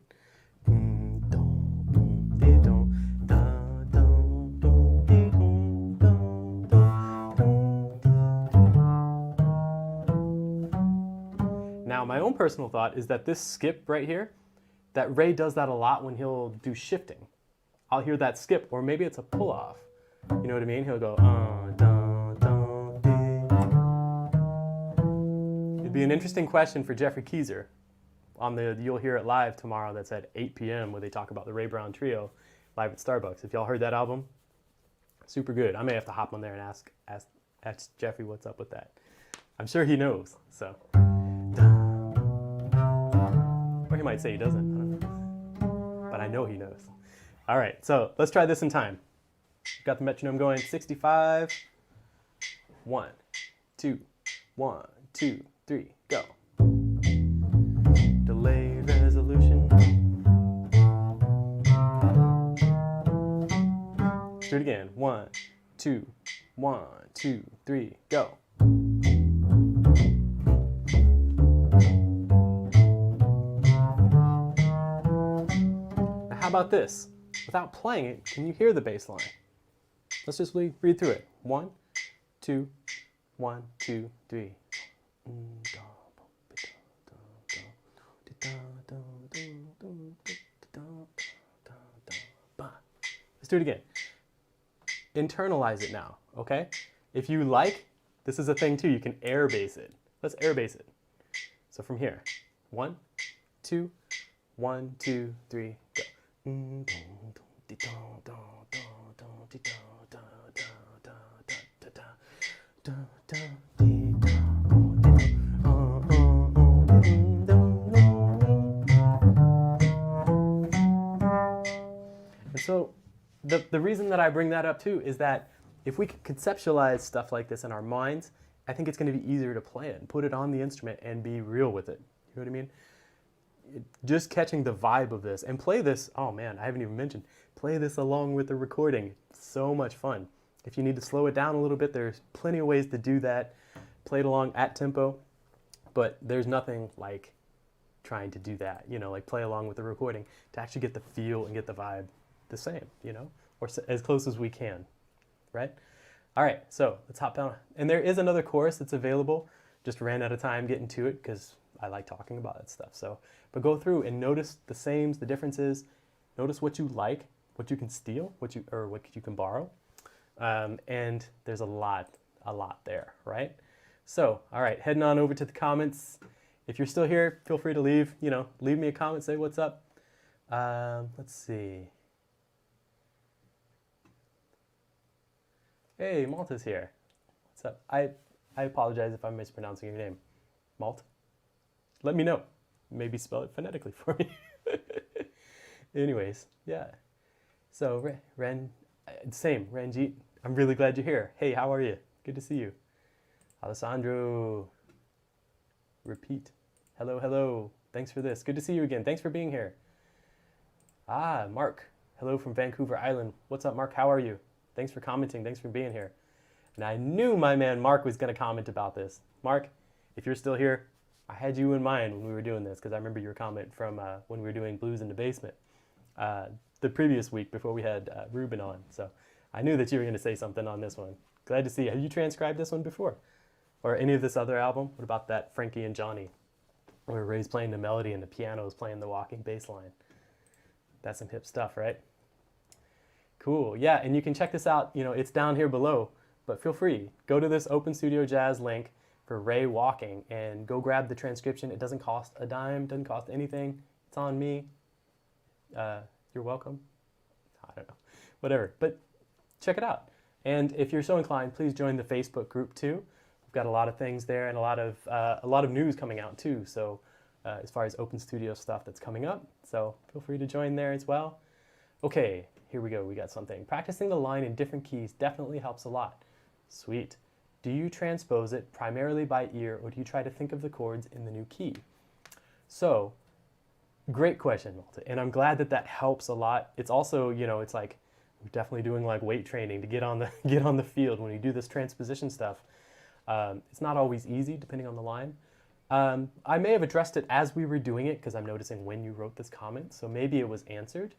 Speaker 1: Now, my own personal thought is that this skip right here, that Ray does that a lot when he'll do shifting. I'll hear that skip, or maybe it's a pull-off. You know what I mean? He'll go, dun, dun, dee. It'd be an interesting question for Jeffrey Keyser. You'll hear it live tomorrow. That's at 8 p.m. where they talk about the Ray Brown Trio live at Starbucks. If y'all heard that album, super good. I may have to hop on there and ask Jeffrey what's up with that. I'm sure he knows. So, or he might say he doesn't. I don't know. But I know he knows. All right, so let's try this in time. Got the metronome going. 65. 1, 2, 1, 2, 3, go. Delayed resolution. Let's do it again. 1, 2, 1, 2, 3, go. Now, how about this? Without playing it, can you hear the bass line? Let's just read through it. 1, 2, 1, 2, 3. Let's do it again. internalize it now, okay? If you like, this is a thing too, you can air bass it. Let's air bass it. So from here, 1, 2, 1, 2, 3, go. And so the reason that I bring that up too is that if we can conceptualize stuff like this in our minds, I think it's going to be easier to play it and put it on the instrument and be real with it. You know what I mean? Just catching the vibe of this and play this. Oh man, I haven't even mentioned. Play this along with the recording. It's so much fun. If you need to slow it down a little bit, there's plenty of ways to do that. Play it along at tempo, but there's nothing like trying to do that, you know, like play along with the recording to actually get the feel and get the vibe the same, you know, or as close as we can, right? All right, so let's hop down. And there is another course that's available. Just ran out of time getting to it because I like talking about that stuff. So, but go through and notice the sames, the differences. Notice what you like, what you can steal, what you can borrow. And there's a lot there, right? So, all right, heading on over to the comments. If you're still here, feel free to leave me a comment, say what's up. Let's see. Hey, Malta's here. What's up? I apologize if I'm mispronouncing your name. Malta? Let me know. Maybe spell it phonetically for me. Anyways, yeah. So, Ranjit, I'm really glad you're here. Hey, how are you? Good to see you. Alessandro. Repeat. Hello, hello. Thanks for this. Good to see you again. Thanks for being here. Ah, Mark. Hello from Vancouver Island. What's up, Mark? How are you? Thanks for commenting. Thanks for being here. And I knew my man Mark was going to comment about this. Mark, if you're still here, I had you in mind when we were doing this because I remember your comment from when we were doing Blues in the Basement the previous week before we had Ruben on. So I knew that you were going to say something on this one. Glad to see you. Have you transcribed this one before? Or any of this other album? What about that Frankie and Johnny? Where Ray's playing the melody and the piano is playing the walking bass line. That's some hip stuff, right? Cool, yeah, and you can check this out, it's down here below, but feel free, go to this Open Studio Jazz link for Ray walking and go grab the transcription. It doesn't cost a dime, doesn't cost anything. It's on me. You're welcome. I don't know, whatever, but check it out. And if you're so inclined, please join the Facebook group too. We've got a lot of things there and a lot of news coming out too. So as far as Open Studio stuff that's coming up, so feel free to join there as well. Okay. Here we go, we got something. Practicing the line in different keys definitely helps a lot. Sweet. Do you transpose it primarily by ear or do you try to think of the chords in the new key? So, great question, Malta, and I'm glad that helps a lot. It's also, it's like, we're definitely doing like weight training to get on the field when we do this transposition stuff. It's not always easy depending on the line. I may have addressed it as we were doing it because I'm noticing when you wrote this comment, so maybe it was answered.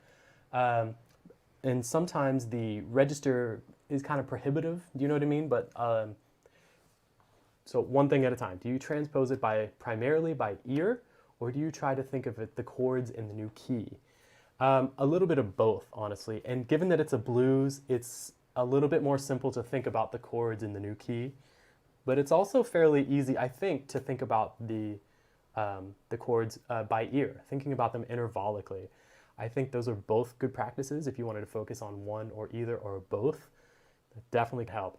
Speaker 1: And sometimes the register is kind of prohibitive, do you know what I mean? But so one thing at a time. Do you transpose it primarily by ear, or do you try to think of the chords in the new key? A little bit of both, honestly. And given that it's a blues, it's a little bit more simple to think about the chords in the new key. But it's also fairly easy, I think, to think about the chords by ear, thinking about them intervallically. I think those are both good practices if you wanted to focus on one or either or both. That definitely can help.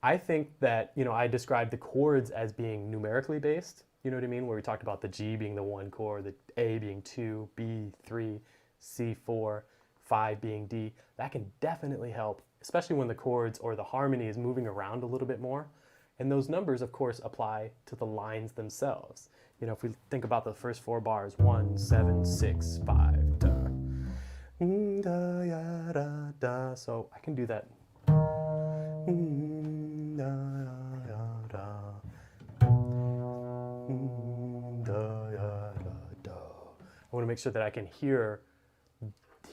Speaker 1: I think that, I described the chords as being numerically based, you know what I mean? Where we talked about the G being the 1 chord, the A being 2, B 3, C 4, 5 being D. That can definitely help, especially when the chords or the harmony is moving around a little bit more. And those numbers, of course, apply to the lines themselves. If we think about the first 4 bars, 1, 7, 6, 5, da. Da, ya, da, da. So I can do that. Da, ya, da. Da, ya, da, da. I want to make sure that I can hear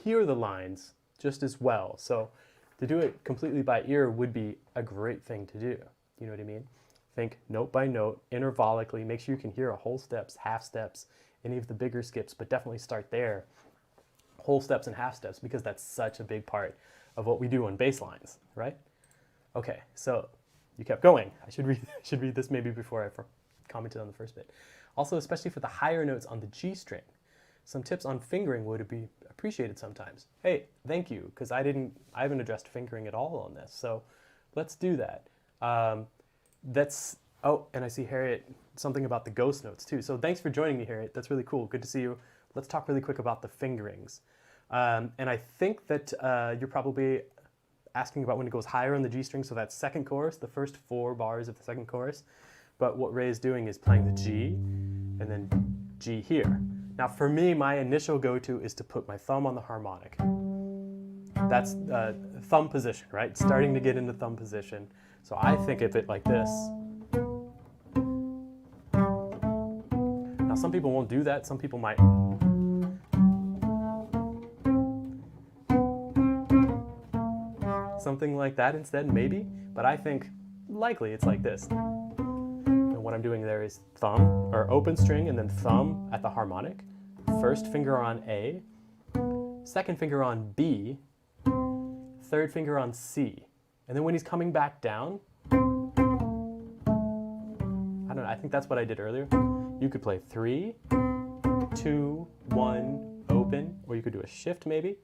Speaker 1: the lines just as well. So to do it completely by ear would be a great thing to do. You know what I mean? Think note by note, intervallically. Make sure you can hear a whole steps, half steps, any of the bigger skips, but definitely start there. Whole steps and half steps, because that's such a big part of what we do on bass lines, right? Okay, so you kept going. I should read this maybe before I commented on the first bit. Also, especially for the higher notes on the G string, some tips on fingering would be appreciated sometimes. Hey, thank you, because I haven't addressed fingering at all on this, so let's do that. Oh, and I see Harriet, something about the ghost notes too. So thanks for joining me, Harriet. That's really cool. Good to see you. Let's talk really quick about the fingerings. And I think that you're probably asking about when it goes higher on the G string, so that's second chorus, the first 4 bars of the second chorus. But what Ray is doing is playing the G, and then G here. Now for me, my initial go-to is to put my thumb on the harmonic. That's thumb position, right? Starting to get into thumb position. So I think of it like this. Now some people won't do that, some people might. Something like that instead, maybe, but I think likely it's like this. And what I'm doing there is thumb, or open string, and then thumb at the harmonic. First finger on A, second finger on B, third finger on C. And then when he's coming back down, I don't know, I think that's what I did earlier. You could play 3, 2, 1, open, or you could do a shift maybe.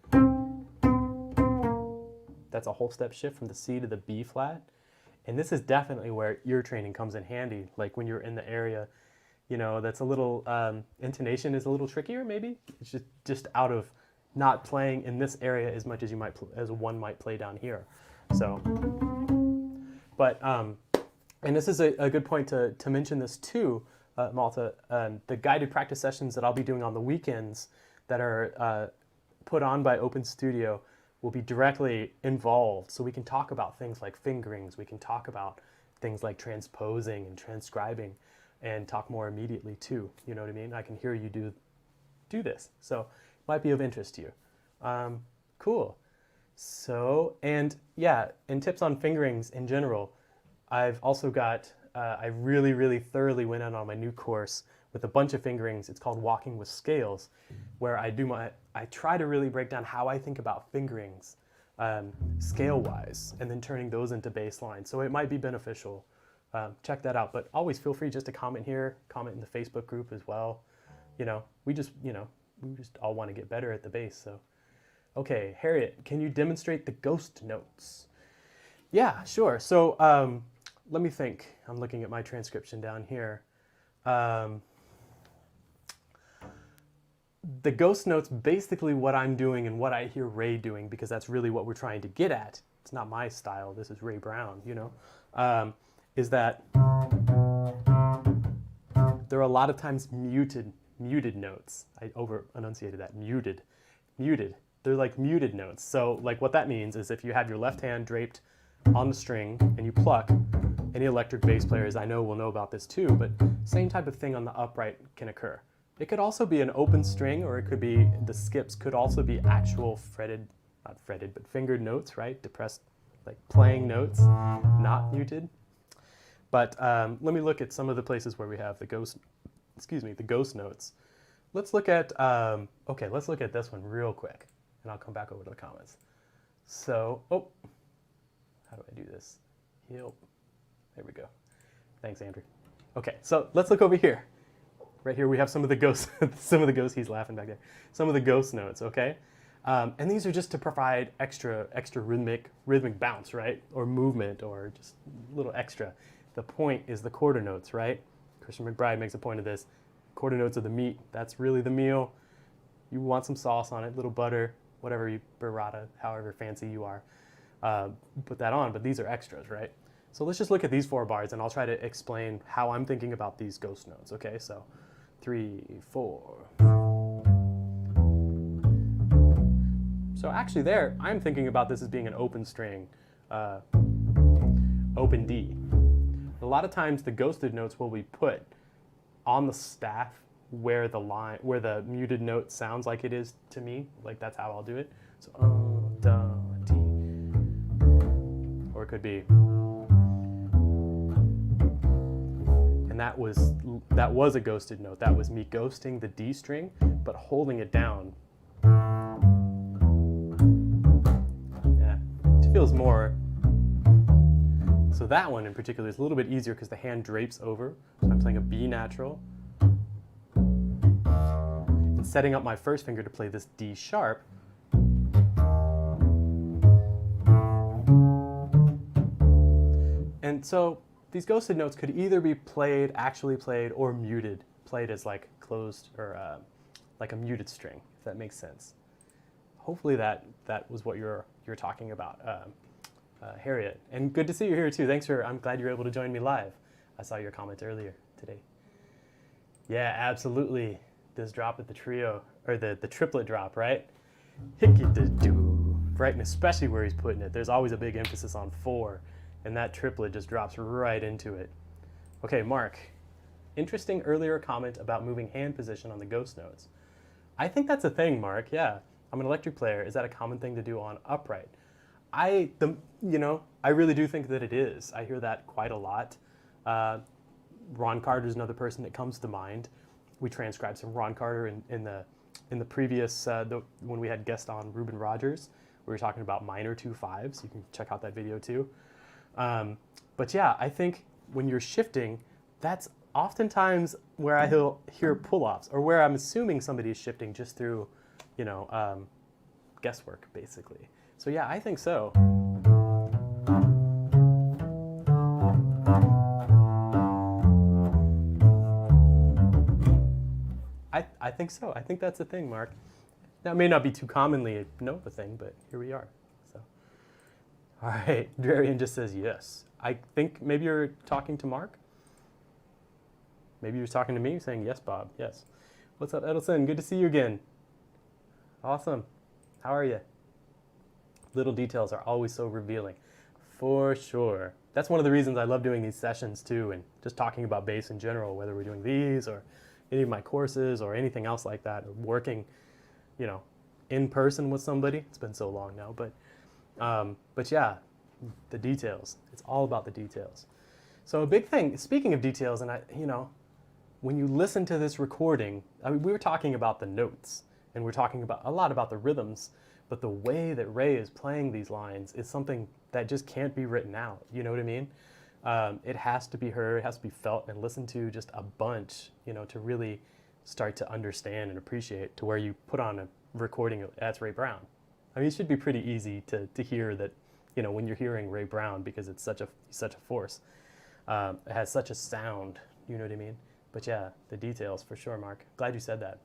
Speaker 1: That's a whole step shift from the C to the B flat. And this is definitely where ear training comes in handy. Like when you're in the area, you know, that's a little, intonation is a little trickier maybe. It's just out of not playing in this area as much as one might play down here. So, but, and this is a good point to mention this too, Malta, the guided practice sessions that I'll be doing on the weekends that are put on by Open Studio will be directly involved, so we can talk about things like fingerings, we can talk about things like transposing and transcribing, and talk more immediately too, you know what I mean? I can hear you do this, so it might be of interest to you. Cool. So, and yeah, and tips on fingerings in general, I've also got, I really thoroughly went out on my new course with a bunch of fingerings. It's called Walking with Scales, where I try to really break down how I think about fingerings scale-wise, and then turning those into bass lines. So it might be beneficial. Check that out. But always feel free just to comment here, comment in the Facebook group as well. You know, we just all want to get better at the bass. So, okay, Harriet, can you demonstrate the ghost notes? Yeah, sure. So let me think. I'm looking at my transcription down here. The ghost notes, basically what I'm doing and what I hear Ray doing, because that's really what we're trying to get at. It's not my style. This is Ray Brown, you know, is that there are a lot of times muted notes. I over-enunciated that. Muted. They're like muted notes. So like what that means is if you have your left hand draped on the string and you pluck, any electric bass players I know will know about this too, but same type of thing on the upright can occur. It could also be an open string, or it could be, the skips could also be actual not fretted, but fingered notes, right? Depressed, like playing notes, not muted. But let me look at some of the places where we have the ghost notes. Let's look at, okay, let's look at this one real quick, and I'll come back over to the comments. So, oh, how do I do this? Yep, there we go. Thanks, Andrew. Okay, so let's look over here. Right here we have some of the ghosts, he's laughing back there, some of the ghost notes, okay? And these are just to provide extra rhythmic bounce, right? Or movement, or just a little extra. The point is the quarter notes, right? Christian McBride makes a point of this. Quarter notes are the meat. That's really the meal. You want some sauce on it, little butter, whatever you, burrata, however fancy you are. Put that on, but these are extras, right? So let's just look at these 4 bars, and I'll try to explain how I'm thinking about these ghost notes, okay? So 3, 4. So actually there, I'm thinking about this as being an open string, open D. A lot of times the ghosted notes will be put on the staff where the muted note sounds like it is to me. Like that's how I'll do it. So da, T. Or it could be, and that was a ghosted note. That was me ghosting the D string, but holding it down. Yeah, feels more. So that one in particular is a little bit easier because the hand drapes over. So I'm playing a B natural. And setting up my first finger to play this D sharp. And so these ghosted notes could either be played, actually played, or muted. Played as like closed or like a muted string, if that makes sense. Hopefully that was what you're talking about, Harriet. And good to see you here too. I'm glad you were able to join me live. I saw your comment earlier today. Yeah, absolutely. This drop at the trio, or the triplet drop, right? Hickey-da-doo, right? And especially where he's putting it. There's always a big emphasis on 4, and that triplet just drops right into it. Okay, Mark. Interesting earlier comment about moving hand position on the ghost notes. I think that's a thing, Mark, yeah. I'm an electric player. Is that a common thing to do on upright? I really do think that it is. I hear that quite a lot. Ron Carter is another person that comes to mind. We transcribed some Ron Carter in the previous, when we had guest on Ruben Rogers. We were talking about minor 2/5s. You can check out that video too. But yeah, I think when you're shifting, that's oftentimes where I hear pull-offs, or where I'm assuming somebody is shifting just through, guesswork, basically. So yeah, I think so. I think so. I think that's a thing, Mark. That may not be too commonly a thing, but here we are. So, all right, Drarian just says yes. I think maybe you're talking to Mark. Maybe you're talking to me, saying yes, Bob. Yes. What's up, Edelson? Good to see you again. Awesome. How are you? Little details are always so revealing. For sure. That's one of the reasons I love doing these sessions too, and just talking about bass in general, whether we're doing these or any of my courses or anything else like that, or working, in person with somebody. It's been so long now, but yeah, the details. It's all about the details. So a big thing, speaking of details, and when you listen to this recording, we were talking about the notes, and we're talking a lot about the rhythms, but the way that Ray is playing these lines is something that just can't be written out. You know what I mean? It has to be heard, it has to be felt and listened to just a bunch, to really start to understand and appreciate, to where you put on a recording of that's Ray Brown. I mean, it should be pretty easy to hear that, when you're hearing Ray Brown, because it's such a force. It has such a sound, you know what I mean? But yeah, the details for sure, Mark. Glad you said that.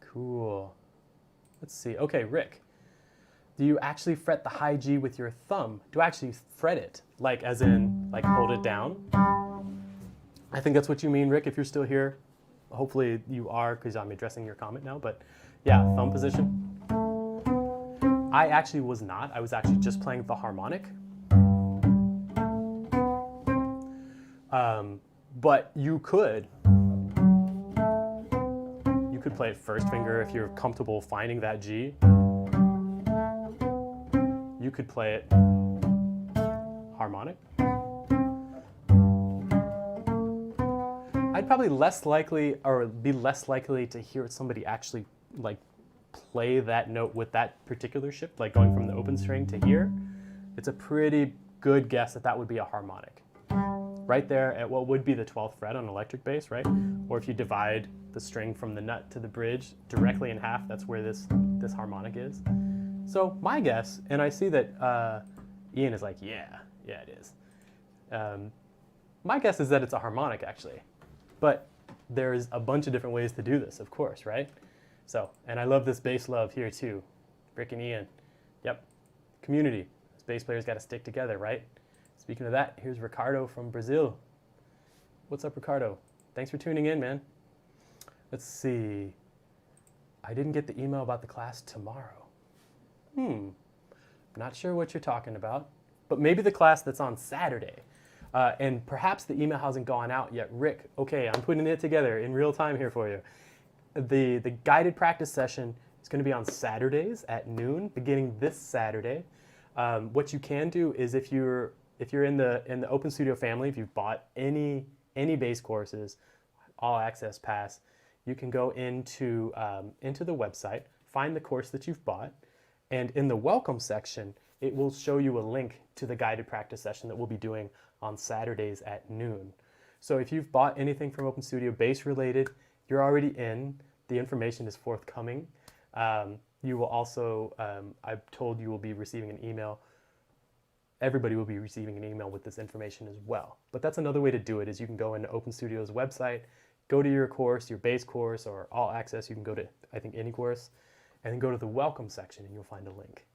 Speaker 1: Cool. Let's see. Okay, Rick. Do you actually fret the high G with your thumb? Do I actually fret it? Like as in, like hold it down? I think that's what you mean, Rick, if you're still here. Hopefully you are, because I'm addressing your comment now. But yeah, thumb position. I actually was not. I was actually just playing the harmonic. But you could play it first finger if you're comfortable finding that G. You could play it harmonic. I'd probably be less likely to hear somebody actually like play that note with that particular shift, like going from the open string to here. It's a pretty good guess that would be a harmonic. Right there at what would be the 12th fret on electric bass, right? Or if you divide the string from the nut to the bridge directly in half, that's where this harmonic is. So my guess, and I see that Ian is like, yeah, it is. My guess is that it's a harmonic actually, but there's a bunch of different ways to do this, of course, right? So, and I love this bass love here too. Rick and Ian, yep, community. This bass players got to stick together, right? Speaking of that, here's Ricardo from Brazil. What's up, Ricardo? Thanks for tuning in, man. Let's see. I didn't get the email about the class tomorrow. Not sure what you're talking about, but maybe the class that's on Saturday. And perhaps the email hasn't gone out yet. Rick, okay, I'm putting it together in real time here for you. The guided practice session is going to be on Saturdays at noon, beginning this Saturday. What you can do is if you're in the Open Studio family, if you've bought any bass courses, all access pass, you can go into the website, find the course that you've bought, and in the welcome section, it will show you a link to the guided practice session that we'll be doing on Saturdays at noon. So if you've bought anything from Open Studio bass related, you're already in. The information is forthcoming. You will also, I've told you will be receiving an email. Everybody will be receiving an email with this information as well. But that's another way to do it, is you can go into Open Studio's website, go to your course, your bass course, or all access. You can go to, I think, any course, and then go to the welcome section and you'll find a link.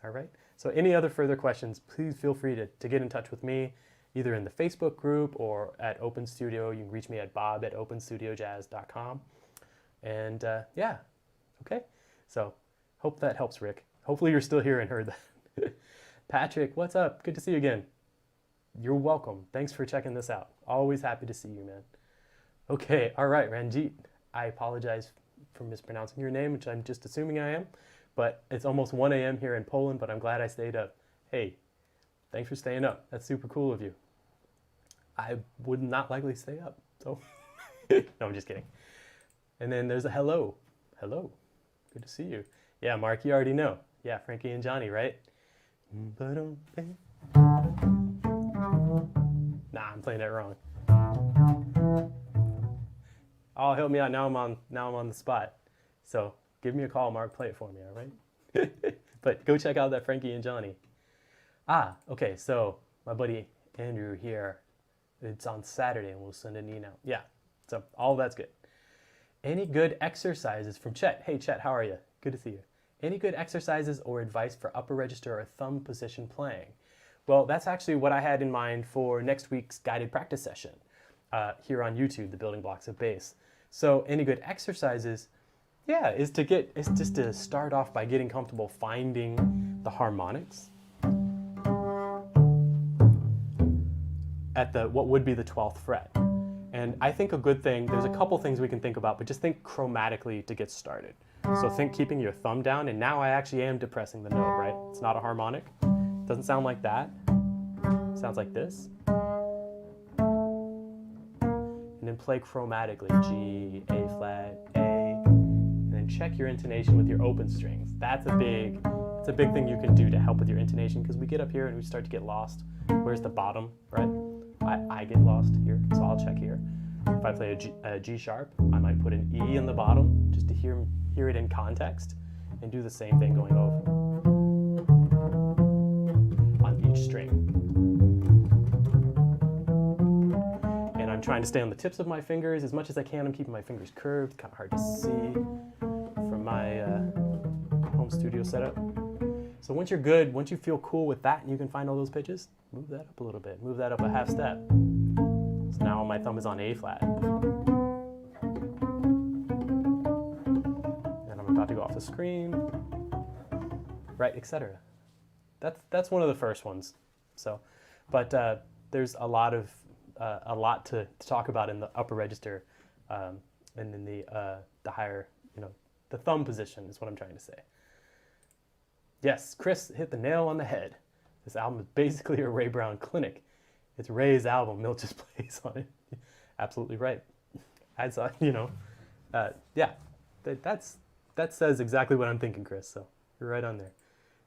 Speaker 1: All right? So any other further questions, please feel free to get in touch with me, either in the Facebook group or at Open Studio. You can reach me at bob@openstudiojazz.com. And yeah, okay. So hope that helps, Rick. Hopefully you're still here and heard that. Patrick, what's up? Good to see you again. You're welcome. Thanks for checking this out. Always happy to see you, man. Okay, all right, Ranjit. I apologize for mispronouncing your name, which I'm just assuming I am. But it's almost 1 a.m. here in Poland, but I'm glad I stayed up. Hey, thanks for staying up. That's super cool of you. I would not likely stay up, so. No, I'm just kidding. And then there's a hello. Hello. Good to see you. Yeah, Mark, you already know. Yeah, Frankie and Johnny, right? Nah, I'm playing that wrong. Oh, help me out. Now I'm on the spot. So give me a call, Mark. Play it for me, all right? But go check out that Frankie and Johnny. Ah, okay. So my buddy Andrew here. It's on Saturday, and we'll send an email. Yeah. So all that's good. Any good exercises from Chet? Hey, Chet, how are you? Good to see you. Any good exercises or advice for upper register or thumb position playing? Well, that's actually what I had in mind for next week's guided practice session here on YouTube, the building blocks of bass. So any good exercises, yeah, is just to start off by getting comfortable finding the harmonics at what would be the 12th fret. And I think a good thing, there's a couple things we can think about, but just think chromatically to get started. So think keeping your thumb down, and now I actually am depressing the note, right? It's not a harmonic. Doesn't sound like that. Sounds like this. And then play chromatically, G, A flat, A, and then check your intonation with your open strings. That's a big thing you can do to help with your intonation, because we get up here and we start to get lost. Where's the bottom, right? I get lost here, so I'll check here. If I play a G sharp, I might put an E in the bottom just to hear it in context, and do the same thing going over on each string. And I'm trying to stay on the tips of my fingers as much as I can. I'm keeping my fingers curved, kind of hard to see from my home studio setup. So once you're good, once you feel cool with that and you can find all those pitches, move that up a little bit. Move that up a half step. So now my thumb is on A flat. And I'm about to go off the screen. Right, etc. That's one of the first ones. So, but there's a lot to talk about in the upper register, and in the higher, the thumb position is what I'm trying to say. Yes, Chris hit the nail on the head. This album is basically a Ray Brown clinic. It's Ray's album. Milt just plays on it. Absolutely right. I saw, yeah, that says exactly what I'm thinking, Chris. So you're right on there.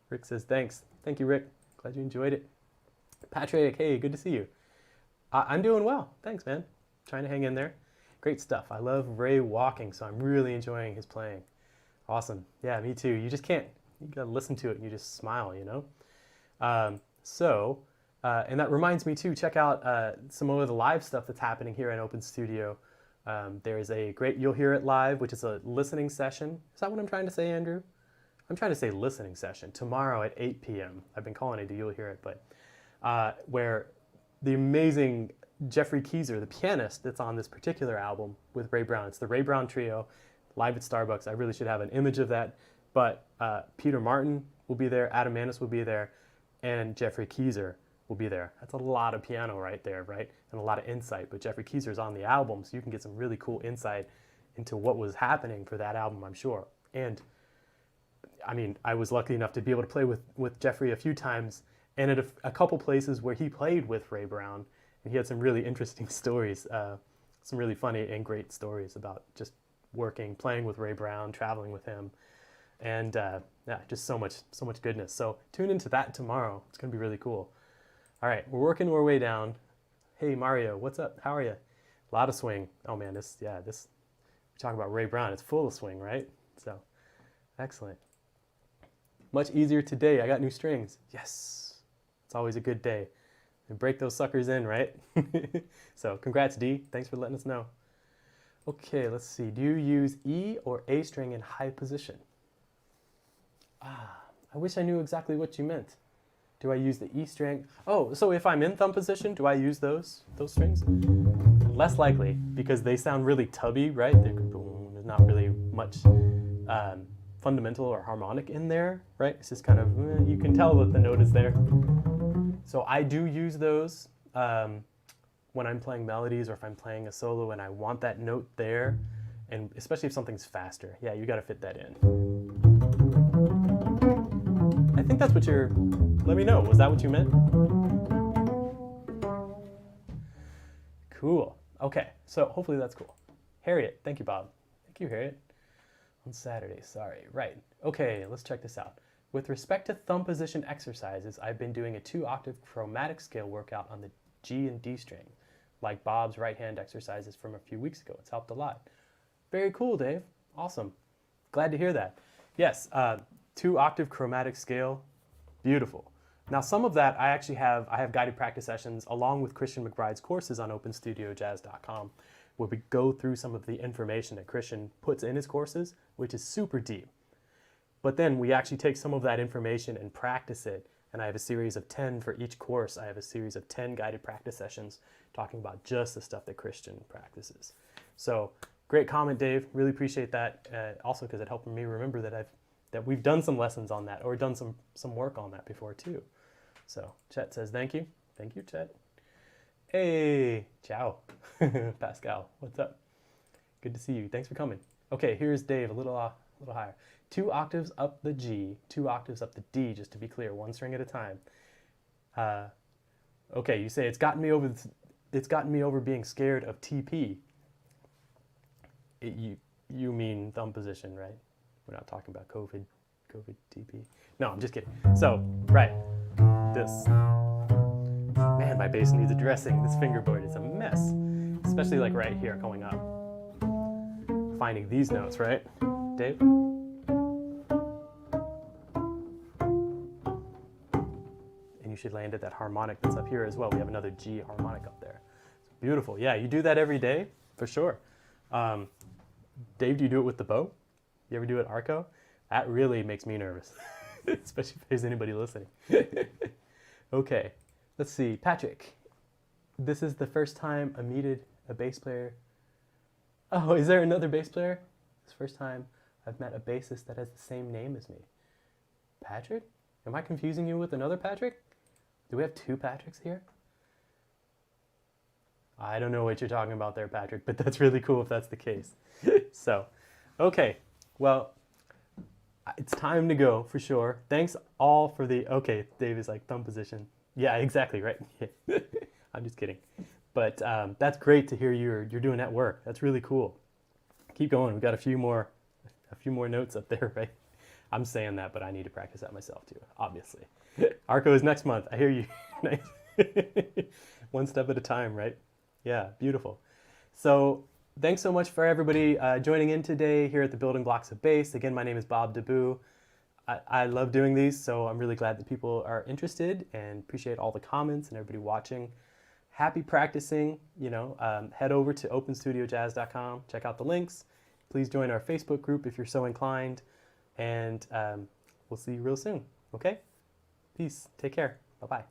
Speaker 1: Rick says, thanks. Thank you, Rick. Glad you enjoyed it. Patrick, hey, good to see you. I'm doing well. Thanks, man. Trying to hang in there. Great stuff. I love Ray walking, so I'm really enjoying his playing. Awesome. Yeah, me too. You just can't. You gotta listen to it and you just smile, and that reminds me too, check out some of the live stuff that's happening here at Open Studio. There's a great You'll Hear It Live, which is a listening session. Is that what I'm trying to say, Andrew? I'm trying to say listening session, tomorrow at 8 p.m. I've been calling it a You'll Hear It, but where the amazing Jeffrey Keyser, the pianist that's on this particular album with Ray Brown, it's the Ray Brown Trio, live at Starbucks. I really should have an image of that. But Peter Martin will be there, Adam Manis will be there, and Jeffrey Keyser will be there. That's a lot of piano right there, right? And a lot of insight. But Jeffrey Keyser's on the album, so you can get some really cool insight into what was happening for that album, I'm sure. And I mean, I was lucky enough to be able to play with Jeffrey a few times, and at a couple places where he played with Ray Brown, and he had some really interesting stories, some really funny and great stories about just playing with Ray Brown, traveling with him. And yeah, just so much goodness. So tune into that tomorrow. It's gonna be really cool. All right, we're working our way down. Hey Mario, what's up? How are you? A lot of swing. Oh man, this we talk about Ray Brown. It's full of swing, right? So excellent. Much easier today. I got new strings. Yes, it's always a good day. And break those suckers in, right? So congrats, D. Thanks for letting us know. Okay, let's see. Do you use E or A string in high position? I wish I knew exactly what you meant. Do I use the E string? Oh, so if I'm in thumb position, do I use those strings? Less likely, because they sound really tubby, right? There's not really much fundamental or harmonic in there, right? It's just kind of, you can tell that the note is there. So I do use those when I'm playing melodies or if I'm playing a solo and I want that note there, and especially if something's faster. Yeah, you gotta fit that in. I think that's what you're, let me know, was that what you meant? Cool. Okay, so hopefully that's cool. Harriet, thank you, Bob. Thank you, Harriet. On Saturday, sorry, right. Okay, let's check this out. With respect to thumb position exercises, I've been doing a 2-octave chromatic scale workout on the G and D string, like Bob's right hand exercises from a few weeks ago. It's helped a lot. Very cool, Dave. Awesome. Glad to hear that. Yes, 2-octave chromatic scale, beautiful. Now some of that I have guided practice sessions along with Christian McBride's courses on openstudiojazz.com, where we go through some of the information that Christian puts in his courses, which is super deep. But then we actually take some of that information and practice it. And I have a series of 10 for each course. I have a series of 10 guided practice sessions talking about just the stuff that Christian practices. So great comment, Dave. Really appreciate that. Also because it helped me remember that we've done some lessons on that or done some work on that before too. So Chet says thank you. Thank you, Chet. Hey, ciao. Pascal, what's up? Good to see you. Thanks for coming. Okay, here's Dave, a little higher. 2 octaves up the G, 2 octaves up the D, just to be clear, one string at a time. Okay, you say it's gotten me over being scared of TP. You mean thumb position, right? We're not talking about COVID TP. No, I'm just kidding. So, right, this. Man, my bass needs addressing. This fingerboard is a mess, especially like right here going up. Finding these notes, right, Dave? And you should land at that harmonic that's up here as well. We have another G harmonic up there. It's beautiful. Yeah, you do that every day, for sure. Dave, do you do it with the bow? You ever do it arco? That really makes me nervous, especially if there's anybody listening. Okay, let's see. Patrick, this is the first time I meted a bass player. Oh, is there another bass player? It's the first time I've met a bassist that has the same name as me. Patrick? Am I confusing you with another Patrick? Do we have 2 Patricks here? I don't know what you're talking about there, Patrick, but that's really cool if that's the case. So, okay, well, it's time to go for sure. Thanks all for the, okay, Dave is like thumb position. Yeah, exactly, right? I'm just kidding. But that's great to hear you're doing that work. That's really cool. Keep going. We've got a few more notes up there, right? I'm saying that, but I need to practice that myself too, obviously. Arco is next month. I hear you. Nice. One step at a time, right? Yeah, beautiful. So thanks so much for everybody joining in today here at the Building Blocks of Bass. Again, my name is Bob DeBoo. I love doing these, so I'm really glad that people are interested and appreciate all the comments and everybody watching. Happy practicing, head over to openstudiojazz.com, check out the links. Please join our Facebook group if you're so inclined, and we'll see you real soon, okay? Peace, take care, bye-bye.